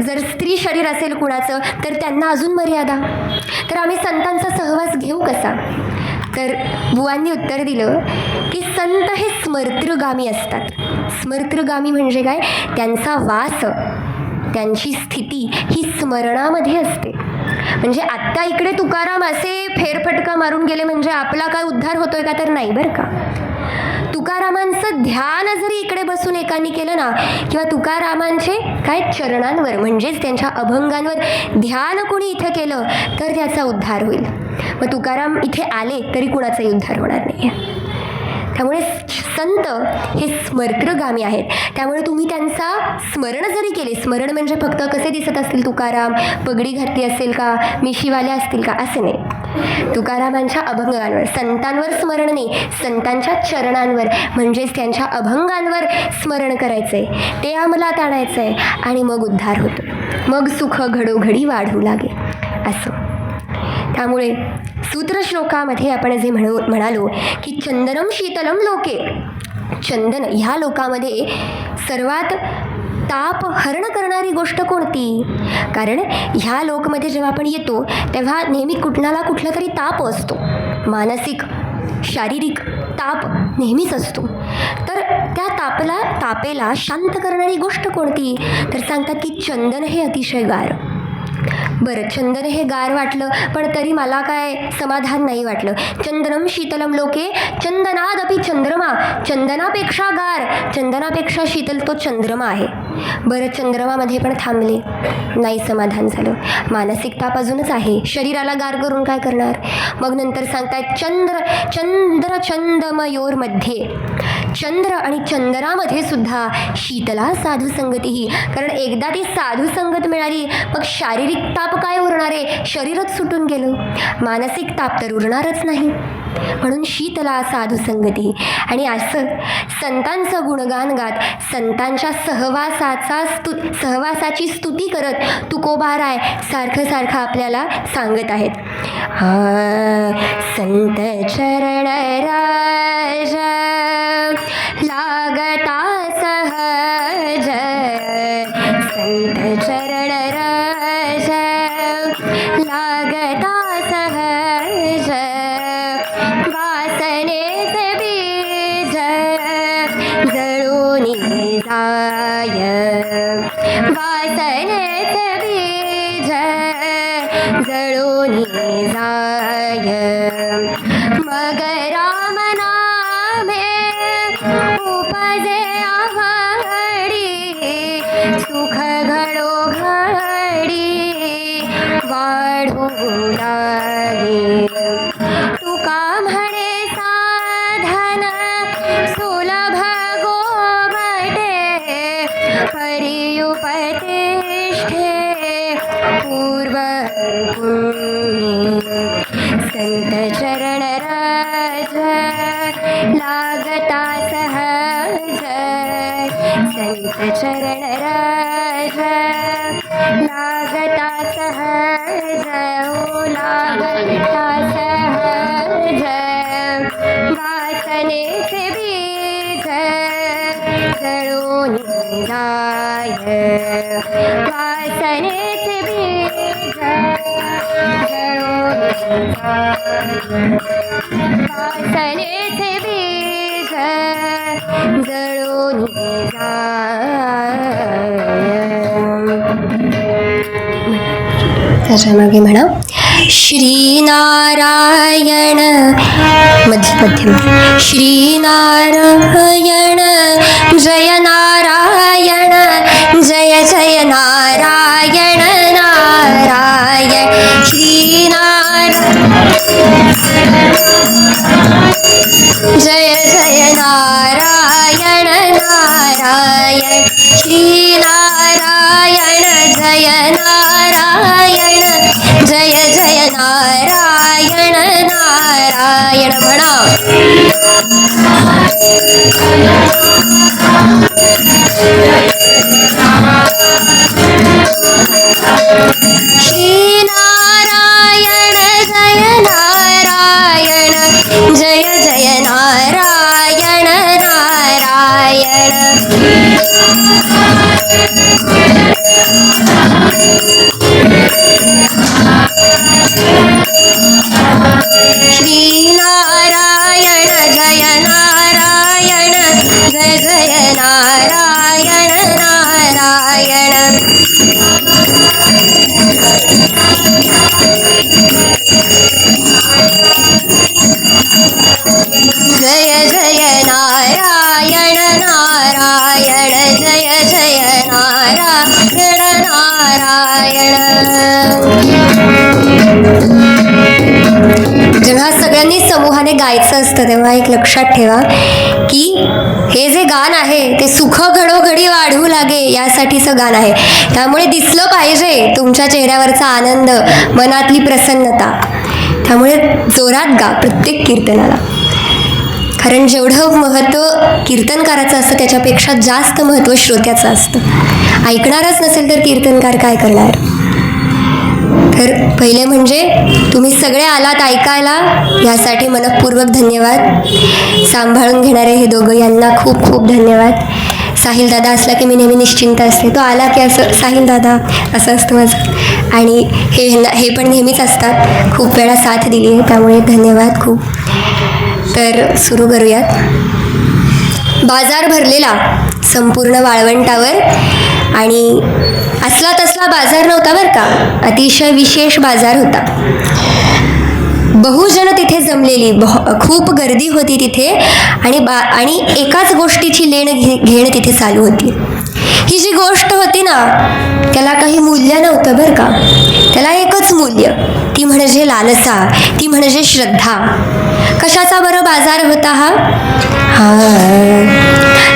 जर स्त्री शरीर असेल कुणाचं तर त्यांना अजून मर्यादा, तर आम्ही संतांचा सहवास घेऊ कसा? तर बुवांनी उत्तर दिलं की संत हे स्मर्तृगामी असतात. स्मर्तृगामी म्हणजे काय? त्यांचा वास, त्यांची स्थिती ही स्मरणामध्ये असते. म्हणजे आत्ता इकडे तुकाराम असे फेरफटका मारून गेले म्हणजे आपला काय उद्धार होतोय का? तर नाही बरं का. तुकारामांचं ध्यान जरी इकडे बसून एकाने केलं ना, किंवा तुकारामांचे काय चरणांवर म्हणजेच त्यांच्या अभंगांवर ध्यान कोणी इथं केलं तर त्याचा उद्धार होईल. मग तुकाराम इथे आले तरी कुणाचाही उद्धार होणार नाही. त्यामुळे संत हे स्मर्तृगामी आहेत. त्यामुळे तुम्ही त्यांचा स्मरण जरी केले, स्मरण म्हणजे फक्त कसे दिसत असतील तुकाराम, पगडी घातली असेल का, मिशीवाले असतील का, असे नाही. तुकारामांच्या अभंगांवर, संतांवर स्मरण नाही, संतांच्या चरणांवर म्हणजेच त्यांच्या अभंगांवर स्मरण करायचं आहे, ते अंमलात आणायचं आहे, आणि मग उद्धार होतो, मग सुख घडोघडी वाढू लागेल असं. त्यामुळे सूत्रश्लोकामध्ये आपण जे म्हणालो की चंदनम शीतलम लोके, चंदन ह्या लोकामध्ये सर्वात ताप हरण करणारी गोष्ट कोणती? कारण ह्या लोकमध्ये जेव्हा आपण येतो तेव्हा नेहमी कुठला तरी ताप असतो, मानसिक शारीरिक ताप नेहमीच असतो. तर त्या तापेला शांत करणारी गोष्ट कोणती? तर सांगतात की चंदन हे अतिशय गार. बरं, चंदन हे गार वाटलं, पण तरी मला काय समाधान नाही वाटलं. चंदनम शीतलम लोके चंदनादपि चंद्रमा, चंदनापेक्षा गार, चंदनापेक्षा शीतल तो चंद्रमा आहे. बरं, चंद्रमामध्ये पण थांबले, नाही समाधान झालं. मानसिक ताप अजूनच आहे, शरीराला गार करून काय करणार. मग नंतर सांगतायत चंद्र चंदमयोर्मध्ये, चंद्र आणि चंद्रामध्ये सुद्धा शीतला साधू संगतीही. कारण एकदा ती साधू संगत मिळाली, मग शारीरिक ताप काय उरणार आहे, शरीरच सुटून गेलं, मानसिक ताप तर उरणारच नाही. म्हणून शीतला साधू संगती. आणि असं संतांचं गुणगान गात, संतांच्या सहवासाची स्तुती करत तुकोबाराय सारखं सारखं आपल्याला सांगत आहेत. संत चरण राज लागता सहज, संत चरण राज लागता सहज, वासनेचे बीज जळून जाय, वासनेचे बीज जळून जाय, मग राम नामे उपजे आवडी, सुख घडो घडी वाढू लागे, तुका म्हणे साधन सुलभ गोबटे, हरी उपतिष्ठे पूर्व पुण्ये, संत चरण राज लागता सहज, संत चरण राज लागता सहज, लागता सहज, वासनेचे बीज जळून जाय, वासनेचे बीज जळून जाय, वासनेचे बीज जळून जाय. त्याच्यामागे म्हणा श्रीनारायण मध्यम, श्रीनारायण जय नारायण, जय जय नारायण नारायण, श्रीनारायण जय जय नारायण नारायण, श्रीनारायण जय नारायण, जय जय नारायण नारायण. म्हणा श्रीनारायण जय नारायण, जय जय नारायण नारायण, श्रीनारायण जय नारायण, जय जय नारायण नारायण, जय जय नारायण नारायण, जय जय नारायण नारायण. जेव्हा सगळ्यांनी समूहाने गायचं असतं तेव्हा एक लक्षात ठेवा की हे जे गाण आहे ते सुख घडोघडी वाढू लागे यासाठीचं गाण आहे. त्यामुळे दिसलं पाहिजे तुमच्या चेहऱ्यावरचा आनंद, मनातली प्रसन्नता. त्यामुळे जोरात गा प्रत्येक कीर्तनाला. कारण जेवढं महत्त्व कीर्तनकाराचं असतं त्याच्यापेक्षा जास्त महत्त्व श्रोत्याचं असतं. ऐकणारच नसेल तर कीर्तनकार काय करणार. तर पहिले म्हणजे तुम्ही सगळे आलात ऐकायला, यासाठी मनःपूर्वक धन्यवाद. सांभाळून घेणारे हे दोघं यांना खूप खूप धन्यवाद. साहिल दादा असला की मी नेहमी निश्चिंत असते, तो आला की असं साहिल दादा असं असतं माझं. आणि हे पण नेहमीच असतात, खूप वेळा साथ दिली आहे, त्यामुळे धन्यवाद खूप. तर सुरू करूयात. बाजार भरलेला संपूर्ण वाळवंटावर आणि असला तसला बाजार नव्हता बरं का, अतिशय विशेष बाजार होता. बहुजन तिथे जमलेली, खूप गर्दी होती तिथे आणि एकाच गोष्टीची घेण तिथे चालू होती. ही जी गोष्ट होती ना, त्याला काही मूल्य नव्हतं बरं का, त्याला एकच मूल्य, ती म्हणजे लालसा, ती म्हणजे श्रद्धा. कशाचा बरं बाजार होता हा?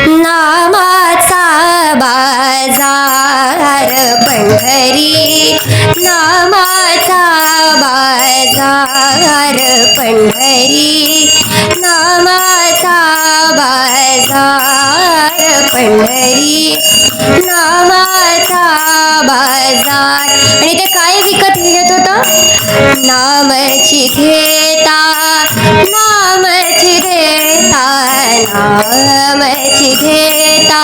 नामाचा बाजार पंढरी, नामाचा बाजार पंढरी, नामाचा बाजार पंढरी, नामाचा बाजार. आणि ते काय विकत घेत होतं? नामची घेता, नामची घेता, नामची घेता,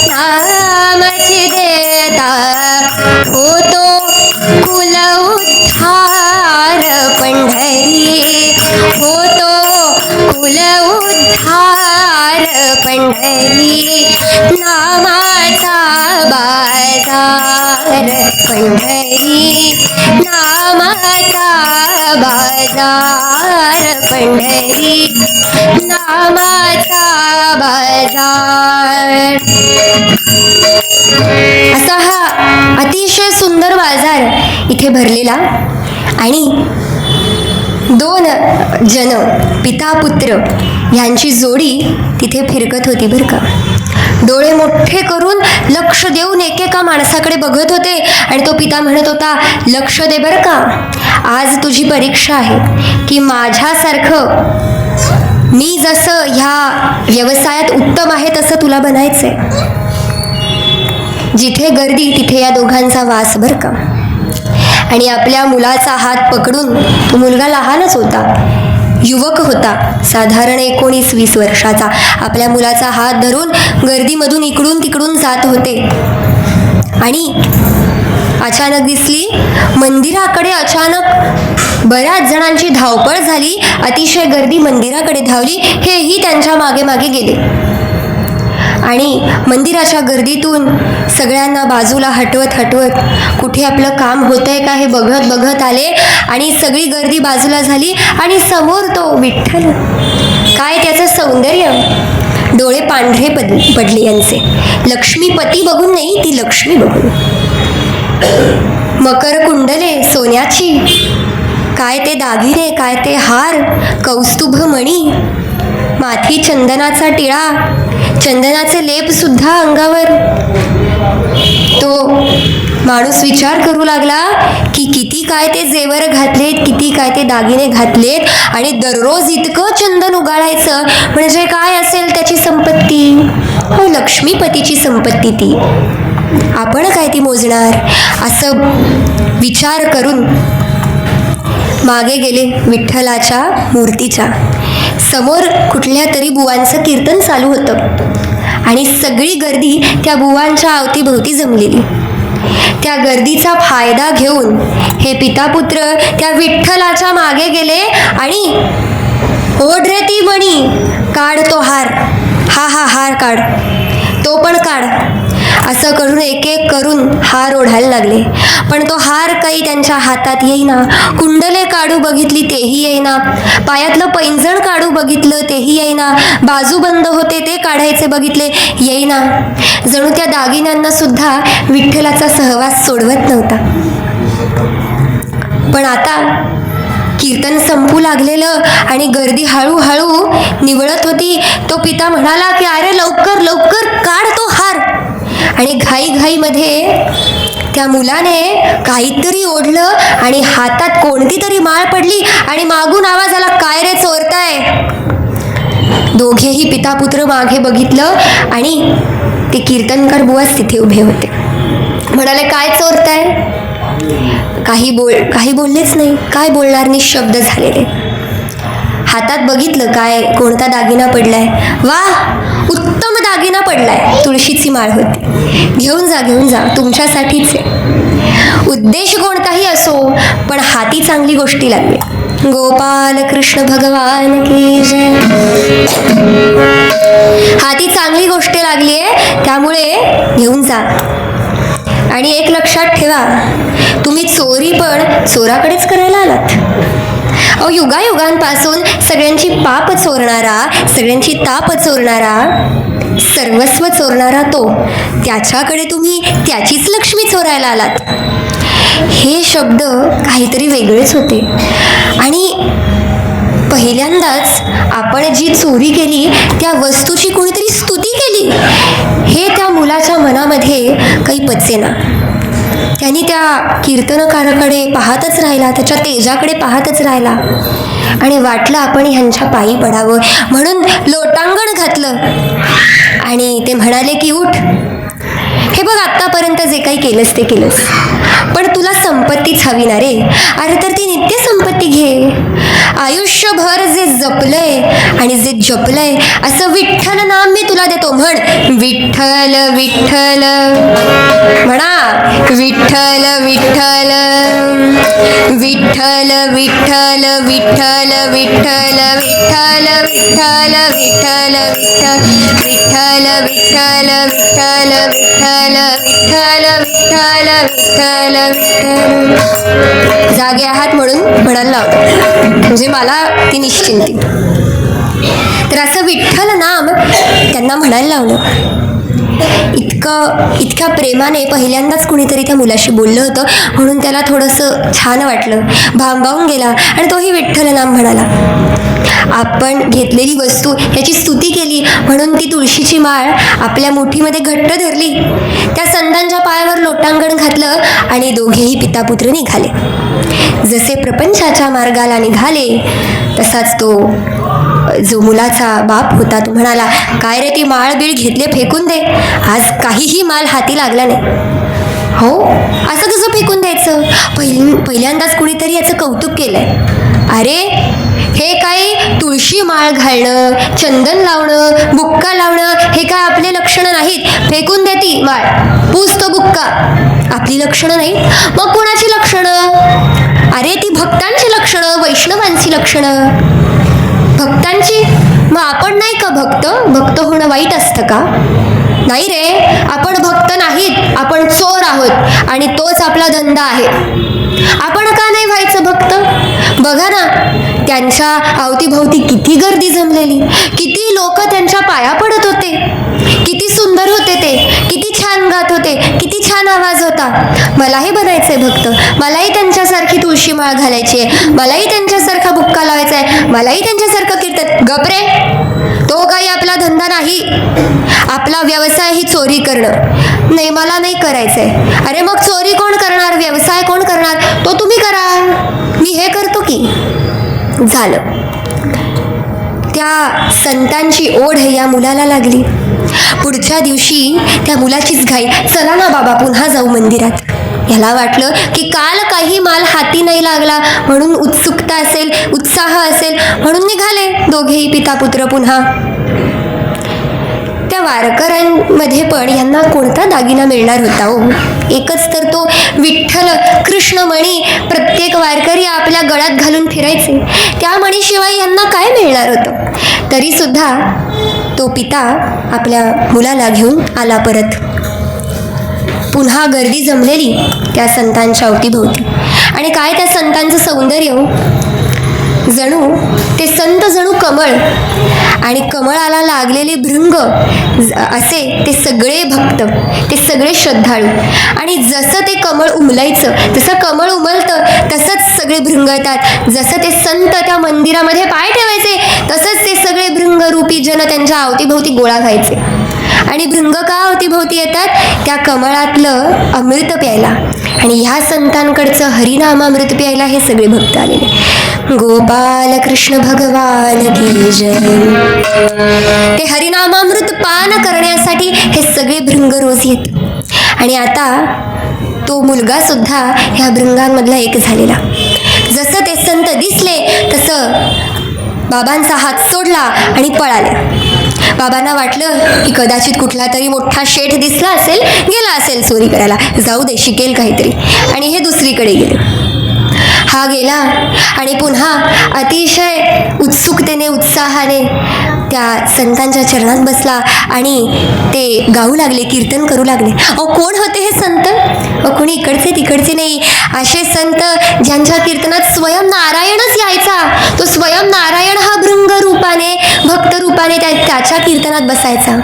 नामची घेता, होतो कुल उद्धार पंढरी, होतो कुल उद्धार पंढरी, नामाचा बाजार पंढरी, नामाचा बाजार पंढरी, नामाचा बाजार. असा हा अतिशय सुंदर बाजार इथे भरलेला. आणि दोन जन, पिता पुत्र यांची जोडी तिथे फिरकत होती बरं का. डोळे मोठे करून लक्ष देऊन एकेका माणसाकडे बघत होते. आणि तो पिता म्हणत होता, लक्ष दे बरं का, आज तुझी परीक्षा आहे की माझ्यासारखं मी जसं ह्या व्यवसायात उत्तम आहे तसं तुला बनायचंय. जिथे गर्दी तिथे या दोघांचा वास बरं का. आणि आपल्या मुलाचा हात पकडून, तो मुलगा लहानच होता, युवक होता, साधारण 19-20 वर्षाचा, आपल्या मुलाचा हात धरून गर्दीमधून इकडून तिकडून जात होते. आणि अचानक दिसली मंदिराकडे, अचानक बऱ्याच जणांची धावपळ झाली, अतिशय गर्दी मंदिराकडे धावली. हेही त्यांच्या मागे मागे गेले आणि मंदिराच्या गर्दीतून सगळ्यांना बाजूला हटवत हटवत कुठे आपलं काम होतंय का हे बघत बघत आले. आणि सगळी गर्दी बाजूला झाली आणि समोर तो विठ्ठल, काय त्याचं सौंदर्य, डोळे पांढरे पडले यांचे. लक्ष्मीपती बघून नाही, ती लक्ष्मी बघून. मकर कुंडले सोन्याची, काय ते दागिने, काय ते हार, कौस्तुभ मणी, माथी चंदनाचा टिळा, चंदनाचे लेप सुद्धा अंगावर. तो माणूस विचार करू लागला की किती काय ते जेवर घातलेत, किती काय ते दागिने घातलेत, आणि दररोज इतकं चंदन उगाळायचं म्हणजे काय असेल त्याची संपत्ती. हो, लक्ष्मीपतीची संपत्ती ती, आपण काय ती मोजणार. असं विचार करून मागे गेले विठ्ठलाच्या मूर्तीच्या समोर. कुठल्या तरी बुवांचं कीर्तन चालू होतं आणि सगळी गर्दी त्या बुवांच्या अवतीभोवती जमलेली. त्या गर्दीचा फायदा घेऊन हे पितापुत्र त्या विठ्ठलाच्या मागे गेले आणि ओढ रे ती मणी, काढ तो हार, हा हा हार काढ, तो पण काढ, असं करून एक एक करून हार ओढायला लागले. पण तो हार काही त्यांच्या हातात येईना. कुंडले काढू बघितली तेही येईना, पायातलं पैंजण काढू बघितलं तेही येईना, बाजूबंद होते ते काढायचे बघितले येईना. जणू त्या दागिन्यांना सुद्धा विठ्ठलाचा सहवास सोडवत नव्हता. पण आता कीर्तन संपू लागलेलं आणि गर्दी हळूहळू निवळत होती. तो पिता म्हणाला की अरे लवकर लवकर काढ तो हार. आणि घाईघाईमध्ये त्या मुलाने काहीतरी ओढलं आणि हातात कोणती तरी माळ पडली आणि मागून आवाज आला, काय रे चोरताय. दोघेही पितापुत्र मागे बघितलं आणि ते कीर्तनकार बुवाच तिथे उभे होते. म्हणाले, काय चोरताय. काही बोललेच नाही. काय बोलणार, निशब्द झालेले. हातात बघितलं काय कोणता दागिना पडलाय. वा, उत्तम दागिना पडलाय, तुळशीची माळ होती. घेऊन जा तुमच्यासाठीच आहे. उद्देश कोणताही असो पण हाती चांगली गोष्टी लागली. गोपाल कृष्ण भगवान की जय. हाती चांगली गोष्ट लागली आहे त्यामुळे घेऊन जा. आणि एक लक्षात ठेवा, तुम्ही चोरी पण चोराकडेच करायला आलात. अहो, युगायुगांपासून सगळ्यांची पाप चोरणारा, सगळ्यांची ताप चोरणारा, सर्वस्व चोरणारा तो, त्याच्याकडे तुम्ही त्याचीच लक्ष्मी चोरायला आलात. हे शब्द काहीतरी वेगळेच होते. आणि पहिल्यांदाच आपण जी चोरी केली त्या वस्तूची कोणीतरी स्तुती केली, हे त्या मुलाच्या मनामध्ये काही पचेना. त्यांनी त्या कीर्तनकाराकडे पाहतच राहिला, त्याच्या तेजाकडे पाहतच राहिला आणि वाटलं आपण ह्यांच्या पायी पडावं, म्हणून लोटांगण घातलं आणि ते म्हणाले की उठ, हे बघ आत्तापर्यंत जे काही केलंस ते केलंस, पण तुला संपत्तीच हवी ना रे. अरे तर ती नित्य संपत्ती घे. आयुष्यभर जे जपलंय आणि जे जपलंय असं विठ्ठल नाम मी तुला देतो. म्हण विठ्ठल विठ्ठल, म्हणा विठ्ठल विठ्ठल, विठ्ठल विठ्ठल, विठ्ठल विठ्ठल, विठ्ठल विठ्ठल, विठ्ठल विठ्ठल, विठ्ठल विठ्ठल, विठ्ठल विठ्ठल, विठ्ठल विठ्ठल, विठ्ठल विठ्ठल. जागे आहात म्हणून म्हणायला लावतो, म्हणजे मला ती निश्चिंती. तर असं विठ्ठल नाम त्यांना म्हणायला लावलं. इतक्या प्रेमाने पहिल्यांदाच कुणीतरी त्या मुलाशी बोललं होतं, म्हणून त्याला थोडंसं छान वाटलं, भांबावून गेला आणि तोही विठ्ठल नाम म्हणाला. आपण घेतलेली वस्तू याची स्तुती केली म्हणून ती तुळशीची माळ आपल्या मुठीमध्ये घट्ट धरली, त्या संतांच्या पायावर लोटांगण घातलं आणि दोघेही पितापुत्र निघाले. जसे प्रपंचाच्या मार्गाला निघाले तसाच तो जो मुलाचा बाप होता तो म्हणाला, काय रे ती माळ बीळ घेतले फेकून दे, आज काहीही माल हाती लागला नाही. हो, असं कसं फेकून द्यायचं? पहिल्यांदाच कुणीतरी याचं कौतुक केलंय. अरे हे काही तुळशी माळ घालणं, चंदन लावणं, बुक्का लावणं हे काय आपले लक्षणं नाहीत. फेकून दे ती माळ, पूस तो बुक्का, आपली लक्षणं नाही. मग कोणाची लक्षणं? अरे ती भक्तांची लक्षणं, वैष्णवांची लक्षणं, भक्तांची. मग आपण नाही का भक्त? भक्त होणं वाईट असतं का? नाही रे, आपण भक्त नाहीत, आपण चोर आहोत आणि तोच आपला धंदा आहे. आपण का नाही व्हायचं भक्त? बघा ना, त्यांच्या अवतीभोवती किती गर्दी जमलेली, किती लोक त्यांच्या पाया पडत होते, किती सुंदर होते ते, किती छान गात होते, किती छान आवाज होता. मलाही बनायचंय भक्त, मलाही त्यांच्यासारखी तुळशी माळ घालायची आहे, मलाही त्यांच्यासारखा बुक्का लावायचा आहे, मलाही त्यांच्यासारखं कीर्तन. गपरे, तो काही आपला धंदा नाही. आपला व्यवसाय ही चोरी करणं. नाही, मला नाही करायचंय. अरे मग चोरी कोण करणार, व्यवसाय कोण करणार? तो तुम्ही करा, मी हे करतो की. झालं. त्या संतांची ओढ या मुलाला लागली. पुढच्या दिवशी त्या मुलाचीच घाई, चला ना बाबा पुन्हा जाऊ मंदिरात. याला वाटलं की काल काही माल हाती नाही लागला म्हणून उत्सुकता असेल, उत्साह असेल म्हणून निघाले दोघेही पितापुत्र पुन्हा. त्या वारकऱ्यांमध्ये पण यांना कोणता दागिना मिळणार होता हो? एकच तर तो विठ्ठल कृष्णमणी प्रत्येक वारकरी आपल्या गळ्यात घालून फिरायचे. त्या मणीशिवाय यांना काय मिळणार होतं? तरी सुद्धा तो पिता आपल्या मुलाला घेऊन आला परत. पुन्हा गर्दी जमलेली त्या संतांच्या अवतीभोवती. आणि काय त्या संतांचं सौंदर्य हो! जणू ते संत जणू कमळ, आणि कमळाला लागलेले भृंग असे ते सगळे भक्त, ते सगळे श्रद्धाळू. आणि जसं ते कमळ उमलायचं, जसं कमळ उमलतं तसंच सगळे भृंग येतात. जसं ते संत त्या मंदिरामध्ये पाय ठेवायचे तसंच ते सगळे भृंगरूपी जन त्यांच्या अवतीभोवती गोळा व्हायचे. आणि भृंग का अवतीभोवती येतात? त्या कमळातलं अमृत प्यायला. आणि ह्या संतांकडचं हरिनामामृत प्यायला हे सगळे भक्त आलेले. गोपाल कृष्ण भगवान की जय. ते हरिनामामृत पान करण्यासाठी हे सगळे भृंग रोज येत. आणि आता तो मुलगा सुद्धा ह्या भृंगांमधला एक झालेला. जसं ते संत दिसले तसं बाबांचा हात सोडला आणि पळाले. बाबांना वाटलं की कदाचित कुठला तरी मोठा शेठ दिसला असेल, गेला असेल चोरी करायला, जाऊ दे शिकेल काहीतरी. आणि हे दुसरीकडे गेले. हा गेला आणि पुन्हा अतिशय उत्सुकतेने उत्साहाने त्या संतांच्या चरणात बसला आणि ते गाऊ लागले, कीर्तन करू लागले. कोण होते हे संत? कोणी इकडचे तिकडचे नाही, असे संत ज्यांच्या कीर्तनात स्वयं नारायणच यायचा. तो स्वयं नारायण हा भृंग रूपाने, भक्त रूपाने त्याच्या कीर्तनात बसायचा.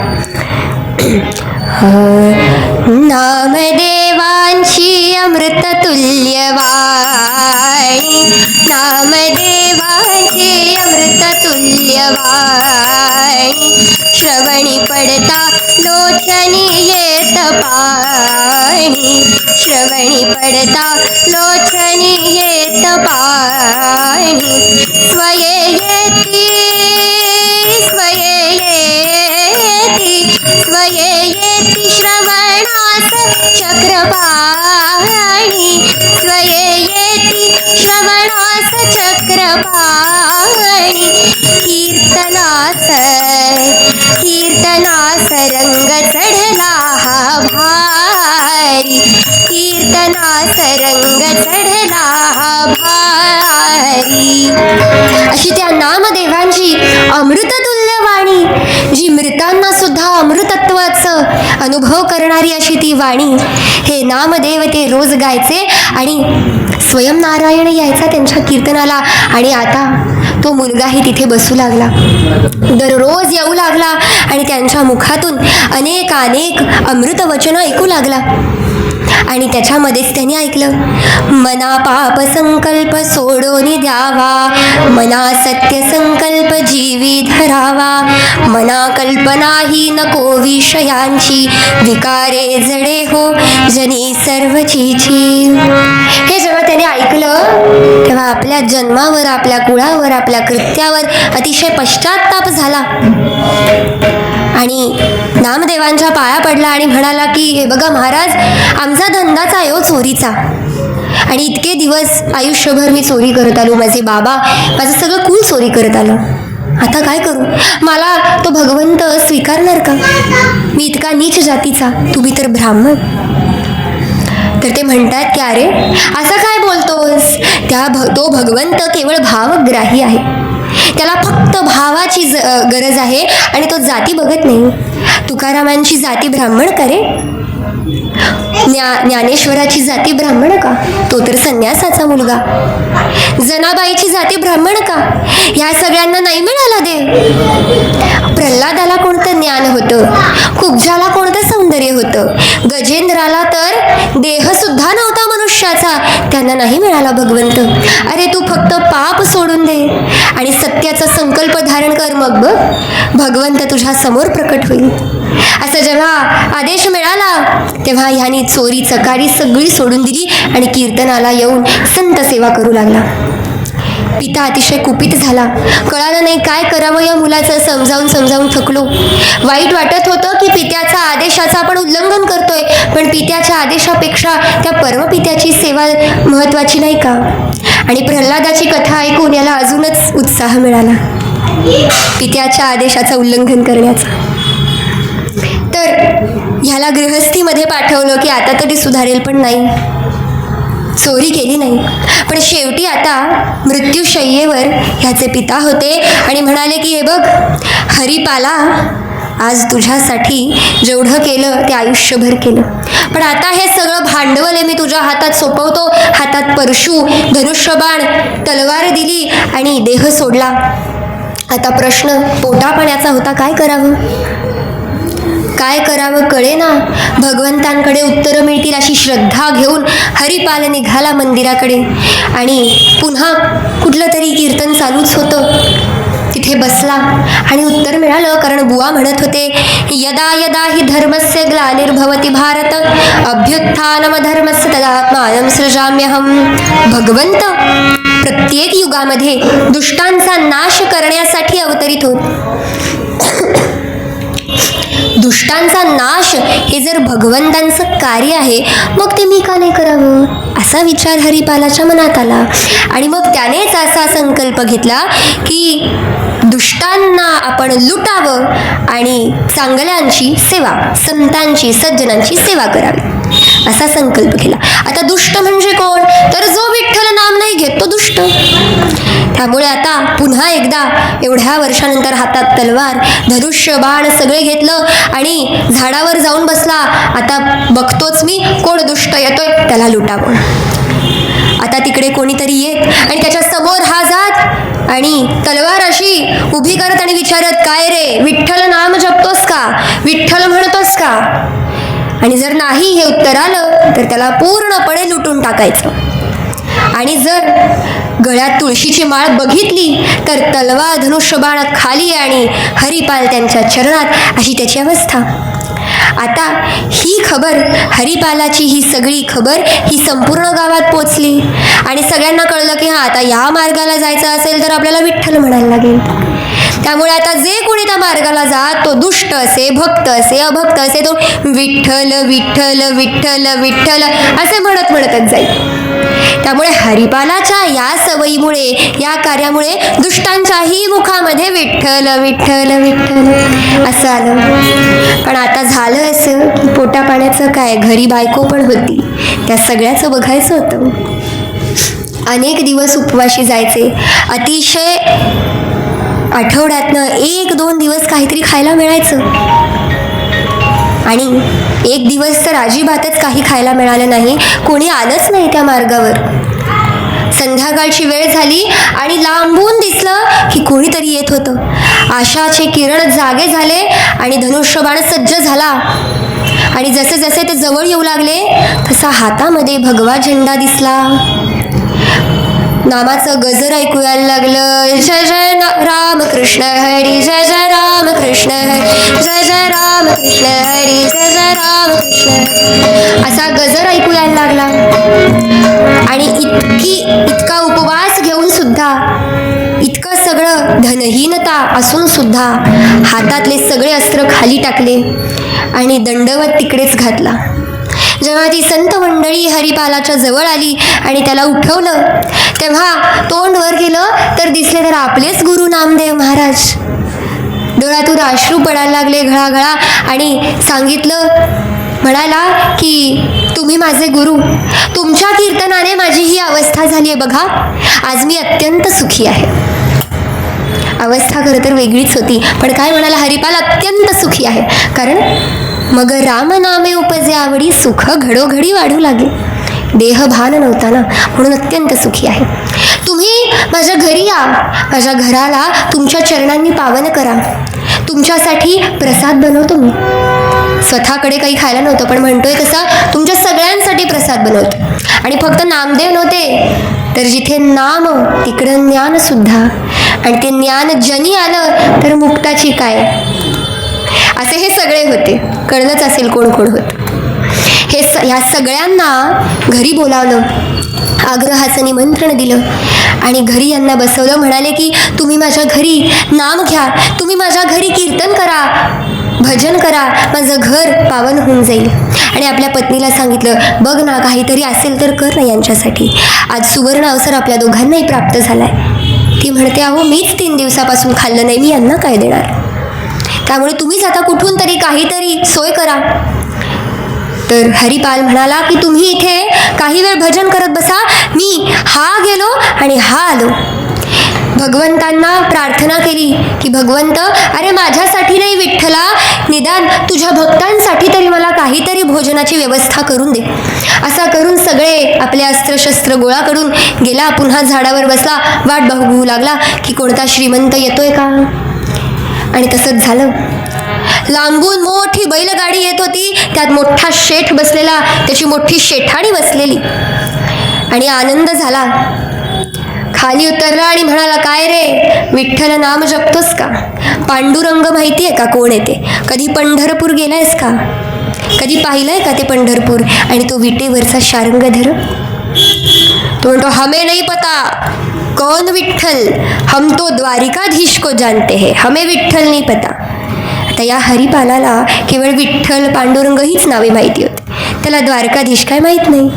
नामदेवांची अमृत तुल्य वाणी, नामदेवांची अमृत तुल्य वाणी, श्रवणी पडता लोचनी येत पाणी, श्रवणी पडता लोचनी येत पाणी, स्वये येती स्वये येती स्वये येती श्रवणास चक्रपाणी, स्वये येती श्रवणास चक्रपाणी, कीर्तनास रंग चढला हा भारी, कीर्तनास रंग चढला हा भारी. अशी त्या नामदेवांची अमृततुल्य वाणी, जी मृतांना सुद्धा अमृतत्वाचं अनुभव करणारी अशी ती वाणी, हे नामदेव ते रोज गायचे आणि स्वयं नारायण यायचा त्यांच्या कीर्तनाला. आणि आता तो मुलगाही तिथे बसू लागला, दररोज येऊ लागला आणि त्यांच्या मुखातून अनेक अमृत वचन ऐकू लागला. आणि त्याच्यामध्येच त्यांनी ऐकलं, मना पाप संकल्प सोडून द्यावा, मना सत्य संकल्प जीवी धरावा, मना कल्पनाही नको विषयांची, विकारे जडे हो जनी सर्वचीची. हे जेव्हा त्याने ऐकलं तेव्हा आपल्या जन्मावर, आपल्या कुळावर, आपल्या कृत्यावर अतिशय पश्चात्ताप झाला आणि नामदेवांच्या पाया पडला आणि म्हणाला की हे बघा महाराज, आमचा धंदाच आहे चोरीचा आणि इतके दिवस आयुष्यभर मी चोरी करत आलो, माझे बाबा माझं सगळं कुल चोरी करत आलं, आता काय करू? मला तो भगवंत स्वीकारणार का? मी इतका नीच जातीचा, तुम्ही तर ब्राह्मण. तर ते म्हणतात की अरे असं काय बोलतोस? तो भगवंत केवळ भावग्राही आहे, त्याला फक्त भावाची गरज आहे आणि तो जाती बघत नाही. तुकारामांची जाती ब्राह्मण करे, ज्ञानेश्वराची जाती ब्राह्मण का? तो तर संन्यासाचा मुलगा. जनाबाईची जाती ब्राह्मण का? ह्या सगळ्यांना नाही मिळाला देव. प्रल्हादाला कोणतं ज्ञान होतं, कुब्जाला कोणतं सौंदर्य होतं, गजेंद्राला तर देह सुद्धा नव्हता मनुष्याचा, त्यांना नाही मिळाला भगवंत. अरे तू फक्त पाप सोडून दे आणि सत्याचा संकल्प धारण कर, मग बघ भगवंत तुझ्या समोर प्रकट होईल. असं जेव्हा आदेश मिळाला तेव्हा ह्यानी चोरी चकारी सगळी सोडून दिली आणि कीर्तनाला येऊन संत सेवा करू लागला. पिता अतिशय कुपित झाला, कळालं नाही काय करावं या मुलाचं. समजावून थकलो. वाईट वाटत होतं की पित्याचा आदेशाचं आपण उल्लंघन करतोय, पण पित्याच्या आदेशापेक्षा त्या परमपित्याची सेवा महत्त्वाची नाही का? आणि प्रल्हादाची कथा ऐकून याला अजूनच उत्साह मिळाला पित्याच्या आदेशाचं उल्लंघन करण्याचा. तर ह्याला गृहस्थीमध्ये पाठवलं की आता तरी सुधारेल, पण नाही, चोरी केली नाही. पण शेवटी आता मृत्यूशय्येवर ह्याचे पिता होते आणि म्हणाले की हे बघ हरिपाला, आज तुझ्यासाठी जेवढं केलं ते आयुष्यभर केलं, पण आता हे सगळं भांडवल आहे मी तुझ्या हातात सोपवतो. हातात परशु, धनुष्यबाण, तलवार दिली आणि देह सोडला. आता प्रश्न पोटापाण्याचा होता, काय करावं कळेना. भगवंतांकडे उत्तरं मिळतील अशी श्रद्धा घेऊन हरिपाल निघाला मंदिराकडे आणि पुन्हा कुठलं तरी कीर्तन चालूच होतं. तिथे बसला आणि उत्तर मिळालं, कारण बुवा म्हणत होते, यदा यदा हि धर्मस्य ग्लानिर्भवति भारत अभ्युत्थानमधर्मस्य तदात्मानं सृजाम्यहम्. भगवंत प्रत्येक युगामध्ये दुष्टांचा नाश करण्यासाठी अवतरित होत. दुष्टांचा नाश हे जर भगवंतांचं कार्य आहे, मग ते मी का नाही करावं, असा विचार हरिपालाच्या मनात आला. आणि मग त्यानेच असा संकल्प घेतला की दुष्टांना आपण लुटावं आणि चांगल्यांची सेवा, संतांची, सज्जनांची सेवा करावी. असा संकल्प केला. आता दुष्ट म्हणजे कोण, तर जो विठ्ठल नाम नाही घेत तो दुष्ट. त्यामुळे आता पुन्हा एकदा एवढ्या वर्षानंतर हातात तलवार, धनुष्य, बाण सगळे घेतलं आणि झाडावर जाऊन बसला. आता बघतोच मी कोण दुष्ट येतोय, त्याला लुटावं. आता तिकडे कोणीतरी येत आणि त्याच्या समोर हा जात आणि तलवार अशी उभी करत आणि विचारत, काय रे, विठ्ठल नाम जपतोस का, विठ्ठल म्हणतोस का? आणि जर नाही हे उत्तर आलं तर त्याला पूर्णपणे लुटून टाकायचं. आणि जर गळ्यात तुळशीची माळ बघितली तर तलवार, धनुष्यबाण खाली आणि हरिपाल त्यांच्या चरणात, अशी त्याची अवस्था. आता ही खबर, हरिपालाची ही सगळी खबर ही संपूर्ण गावात पोचली आणि सगळ्यांना कळलं की हां, आता या मार्गाला जायचं असेल तर आपल्याला विठ्ठल म्हणायला लागेल. त्यामुळे आता जे कोणी त्या मार्गाला जात, तो दुष्ट असे, भक्त असे, अभक्त असे, तो विठ्ठल विठ्ठल विठ्ठल विठ्ठल असे म्हणत म्हणतच जाईल. त्यामुळे हरिपालाच्या या सवयीमुळे, या कार्यामुळे दुष्टांच्याही मुखामध्ये विठ्ठल विठ्ठल विठ्ठल असं आलं. पण आता झालं असं की पोटा पाण्याचं काय, घरी बायको पण होती, त्या सगळ्याचं बघायचं होतं. अनेक दिवस उपवाशी जायचे. अतिशय आठवड्यातनं 1-2 दिवस काहीतरी खायला मिळायचं आणि एक दिवस तर अजिबातच काही खायला मिळालं नाही. कोणी आलंच नाही त्या मार्गावर. संध्याकाळची वेळ झाली आणि लांबून दिसलं की कोणीतरी येत होतं. आशाचे किरण जागे झाले आणि धनुष्यबाण सज्ज झाला आणि जसे जसे ते जवळ येऊ लागले तसा हातामध्ये भगवा झेंडा दिसला. नामाचं गजर ऐकू यायला लागलं. जय जय राम कृष्ण हरी, जय जय राम कृष्ण हरी, जय जय राम कृष्ण हरी, जय जय राम कृष्ण, असा गजर ऐकू यायला लागला. आणि इतका उपवास घेऊन सुद्धा, इतकं सगळं धनहीनता असून सुद्धा हातातले सगळे अस्त्र खाली टाकले आणि दंडवत तिकडेच घातला. जेव्हा ती संत मंडळी हरिपालाच्या जवळ आली आणि त्याला उठवलं, तेव्हा तोंड वर केलं तर दिसले तर आपलेच गुरु नामदेव महाराज. डोळ्यातून अश्रू पडायला लागले घळाघळा आणि सांगितलं, म्हणाला की तुम्ही माझे गुरु, तुमच्या कीर्तनाने माझी ही अवस्था झाली आहे बघा, आज मी अत्यंत सुखी आहे. अवस्था खरं तर वेगळीच होती, पण काय म्हणाला हरिपाल, अत्यंत सुखी आहे. कारण मग राम नामे उपजे आवडी, सुख घडोघडी वाढू लागे. देह भान नव्हता ना, म्हणून अत्यंत सुखी आहे. तुम्ही माझ्या घरी या, माझ्या घराला तुमच्या चरणांनी पावन करा, तुमच्यासाठी प्रसाद बनवतो मी. स्वतःकडे काही खायला नव्हतं, पण म्हणतोय तसा तुमच्या सगळ्यांसाठी प्रसाद बनवतो. आणि फक्त नामदेव नव्हते, तर जिथे नाम तिकडं ज्ञान सुद्धा, आणि ते ज्ञान जनी आलं तर मुक्ताची काय, असे हे सगळे होते. कळलंच असेल कोण कोण होत. ह्या सगळ्यांना घरी बोलावलं, आग्रहाचं निमंत्रण दिलं आणि घरी यांना बसवलं. म्हणाले की तुम्ही माझ्या घरी नाम घ्या, तुम्ही माझ्या घरी कीर्तन करा, भजन करा, माझं घर पावन होऊन जाईल. आणि आपल्या पत्नीला सांगितलं, बघ ना काहीतरी असेल तर कर ना यांच्यासाठी, आज सुवर्ण अवसर आपल्या दोघांनाही प्राप्त झालाय. ती म्हणते, अहो मीच 3 दिवसापासून खाल्लं नाही, मी यांना काय देणार, त्यामुळे तुम्हीच आता कुठून तरी काहीतरी सोय करा. तर हरिपाल म्हणाला की तुम्ही इथे काही वेळ भजन करत बसा, मी हा गेलो आणि हा आलो. भगवंतांना प्रार्थना केली की भगवंत, अरे माझ्यासाठी नाही विठ्ठला, निदान तुझ्या भक्तांसाठी तरी मला काहीतरी भोजनाची व्यवस्था करून दे. असा करून सगळे आपले अस्त्रशस्त्र गोळा करून गेला, पुन्हा झाडावर बसला, वाट बघू लागला की कोणता श्रीमंत येतोय का. आणि तसंच झालं. लांबून मोठी बैलगाडी येत होती, त्यात मोठा शेठ बसलेला, त्याची मोठी शेठाणी बसलेली. आणि आनंद झाला. खाली उतरला आणि म्हणाला, काय रे विठ्ठल नाम जपतोस का, पांडुरंग माहिती आहे का कोण येते, कधी पंढरपूर गेलायस का, कधी पाहिलंय का ते पंढरपूर आणि तो विटेवरचा शारंगधर. तो म्हणतो, हमें नहीं पता कौन विठ्ठल, हम तो द्वारिकाधीश को जानते हैं, हमें विठ्ठल नहीं पता. आता या हरिपालाला केवळ विठ्ठल पांडुरंग हीच नावे माहिती होती, त्याला द्वारकाधीश काय माहीत नाही.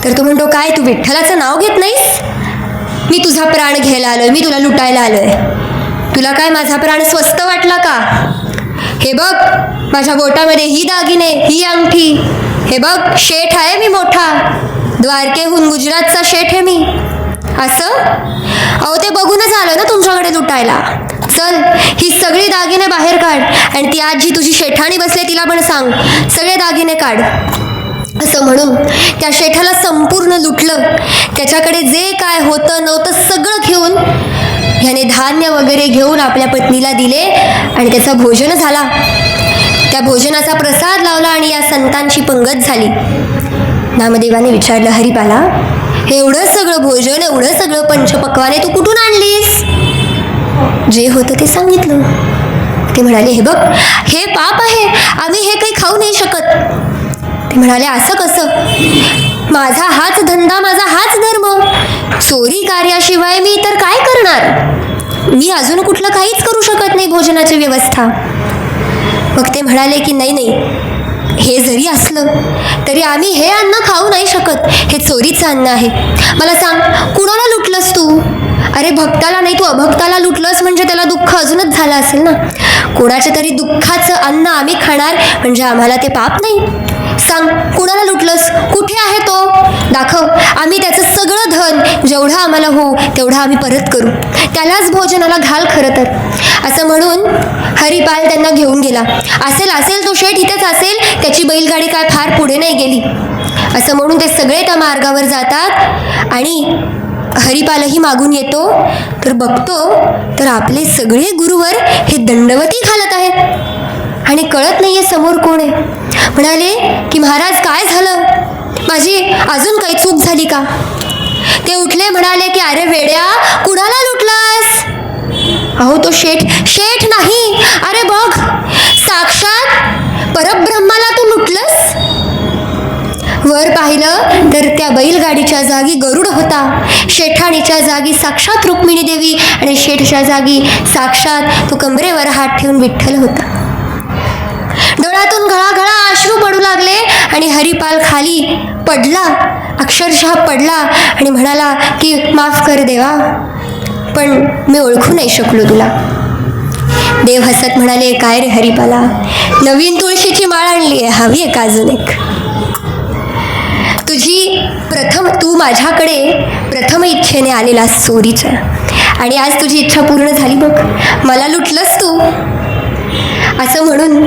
तर तो म्हणतो, काय तू विठ्ठलाचं नाव घेत नाहीस, मी तुझा प्राण घ्यायला आलोय, मी तुला लुटायला आलोय, तुला काय माझा प्राण स्वस्त वाटला का. हे बघ माझ्या बोटामध्ये ही दागिने, ही अंगठी, हे बघ, शेठ आहे मी मोठा, द्वारकेहून गुजरातचा शेठ आहे मी. असं अहो, ते बघूनच आलं ना तुमच्याकडे लुटायला. चल, ही सगळी दागिने बाहेर काढ आणि ती आजी तुझी शेठाणी बसले तिला पण सांग, सगळे दागिने काढ. असं म्हणून त्या शेठाला संपूर्ण लुटलं. त्याच्याकडे जे काय होतं नव्हतं सगळं घेऊन ह्याने धान्य वगैरे घेऊन आपल्या पत्नीला दिले आणि त्याचा भोजन झाला. त्या भोजनाचा प्रसाद लावला आणि या संतांची पंगत झाली. नामदेवाने विचारलं, हरिपाला, एवढं सगळं भोजन, एवढं सगळं पंचपक्वाने तू कुठून आणलीस? जे होतं ते सांगितलं. ते म्हणाले, हे बघ, हे पाप आहे, आम्ही हे काही खाऊ नाही शकत. ते म्हणाले, असं कसं? माझा हाच धंदा, माझा हाच धर्म, चोरी कार्याशिवाय मी तर काय करणार? मी अजून कुठलं काहीच करू शकत नाही भोजनाची व्यवस्था. मग ते म्हणाले की नाही, हे जरी असलं तरी आम्ही हे अन्न खाऊ नाही शकत, हे चोरीचं अन्न आहे. मला सांग, कुणाला लुटलंस तू? अरे भक्ताला नाही, तू अभक्ताला लुटलंस म्हणजे त्याला दुःख अजूनच झालं असेल ना. कोणाच्या तरी दुःखाचं अन्न आम्ही खाणार म्हणजे आम्हाला ते पाप नाही? सांग, कुणाला लुटलंस? कुठे आहे तो? दाखव, आम्ही त्याचं सगळं धन जेवढं आम्हाला हो तेवढं आम्ही परत करू, त्यालाच भोजनाला घाल खरं तर. असं म्हणून हरिपाल त्यांना घेऊन गेला. असेल तो शेठ इथेच असेल, त्याची बैलगाडी काय फार पुढे नाही गेली. असं म्हणून ते सगळे त्या मार्गावर जातात आणि हरिपालही मागून येतो. तर बघतो तर आपले सगळे गुरुवर हे दंडवती घालत आहेत आणि कळत नाहीये समोर कोण आहे. म्हणाले की महाराज, काय झालं? माझी अजून काही चूक झाली का? ते उठले, म्हणाले की अरे वेड्या, कुणाला लुटलास? अहो, तो शेठ नाही, अरे बघ, साक्षात परब्रह्माला तू लुटलंस. वर पाहिलं तर त्या बैलगाडीच्या जागी गरुड होता, शेठाणीच्या जागी साक्षात रुक्मिणी देवी आणि शेठच्या जागी साक्षात तो कमरेवर हात ठेवून विठ्ठल होता. डोळ्यातून घळाघळा अश्रू पडू लागले आणि हरिपाल खाली पडला, अक्षरशः पडला आणि म्हणाला की माफ कर देवा, पण मी ओळखू नाही शकलो तुला. देव हसत म्हणाले, काय रे हरिपाला, नवीन तुळशीची माळ आणली आहे, हवी आहे का अजून एक? तू माझ्याकडे प्रथम इच्छेने आलेला चोरीच्या आणि आज तुझी इच्छा पूर्ण झाली बघ, मला लुटलंस तू. असं म्हणून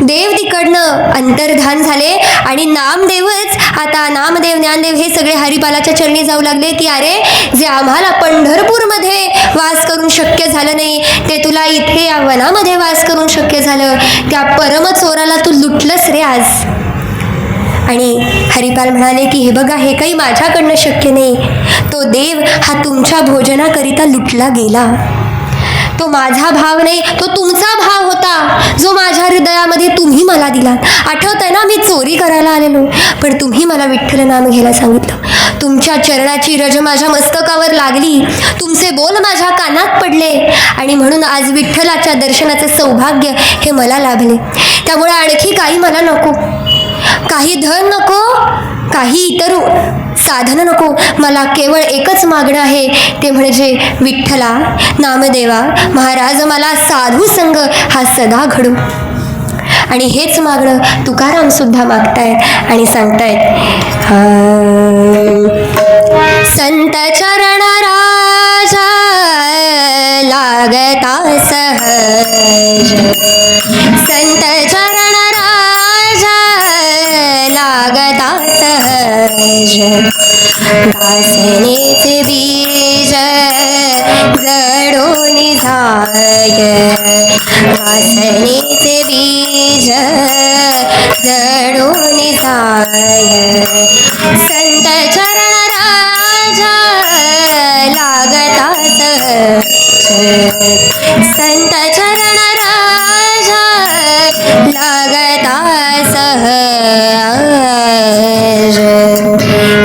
देव तिकडनं अंतर्धान झाले आणि नामदेवच आता नामदेव, ज्ञानदेव हे सगळे हरिपालाच्या चरणी जाऊ लागले की अरे, जे आम्हाला पंढरपूरमध्ये वास करून शक्य झालं नाही ते तुला इथे या वनामध्ये वास करून शक्य झालं. त्या परमचोराला तू लुटलंस रे आज. आणि हरिपाल म्हणाले की हे बघा, हे काही माझ्याकडनं शक्य नाही, तो देव हा तुमच्या भोजनाकरिता लुटला गेला. तो माझा भाव नाही, तो तुमचा भाव होता जो माझ्या हृदयामध्ये तुम्ही मला दिला. आठवतंय ना, मी चोरी करायला आलेलो पण तुम्ही मला विठ्ठल नाम घ्यायला सांगितलं. तुमच्या चरणाची रज माझ्या मस्तकावर लागली, तुमचे बोल माझ्या कानात पडले आणि म्हणून आज विठ्ठलाच्या दर्शनाचे सौभाग्य हे मला लाभले. त्यामुळे आणखी काही मला नको, काही धन नको, काही इतर साधन नको, मला केवळ एकच मागणं आहे, ते म्हणजे विठ्ठला, नामदेवा, महाराज मला साधू संग हा सदा घडू. आणि हेच मागणं तुकाराम सुद्धा मागतायत आणि सांगतायत, संत चरण राजा लागता सहज, संत चरण राजा लागता सहज, वासनेचे बीज जडून जाय, वासनेचे बीज जडून जाय, संत चरण राजा लागता सहज, संत चरण राजा लागता सहज.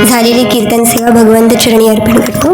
झालेली कीर्तन सेवा भगवंत चरणी अर्पण करतो.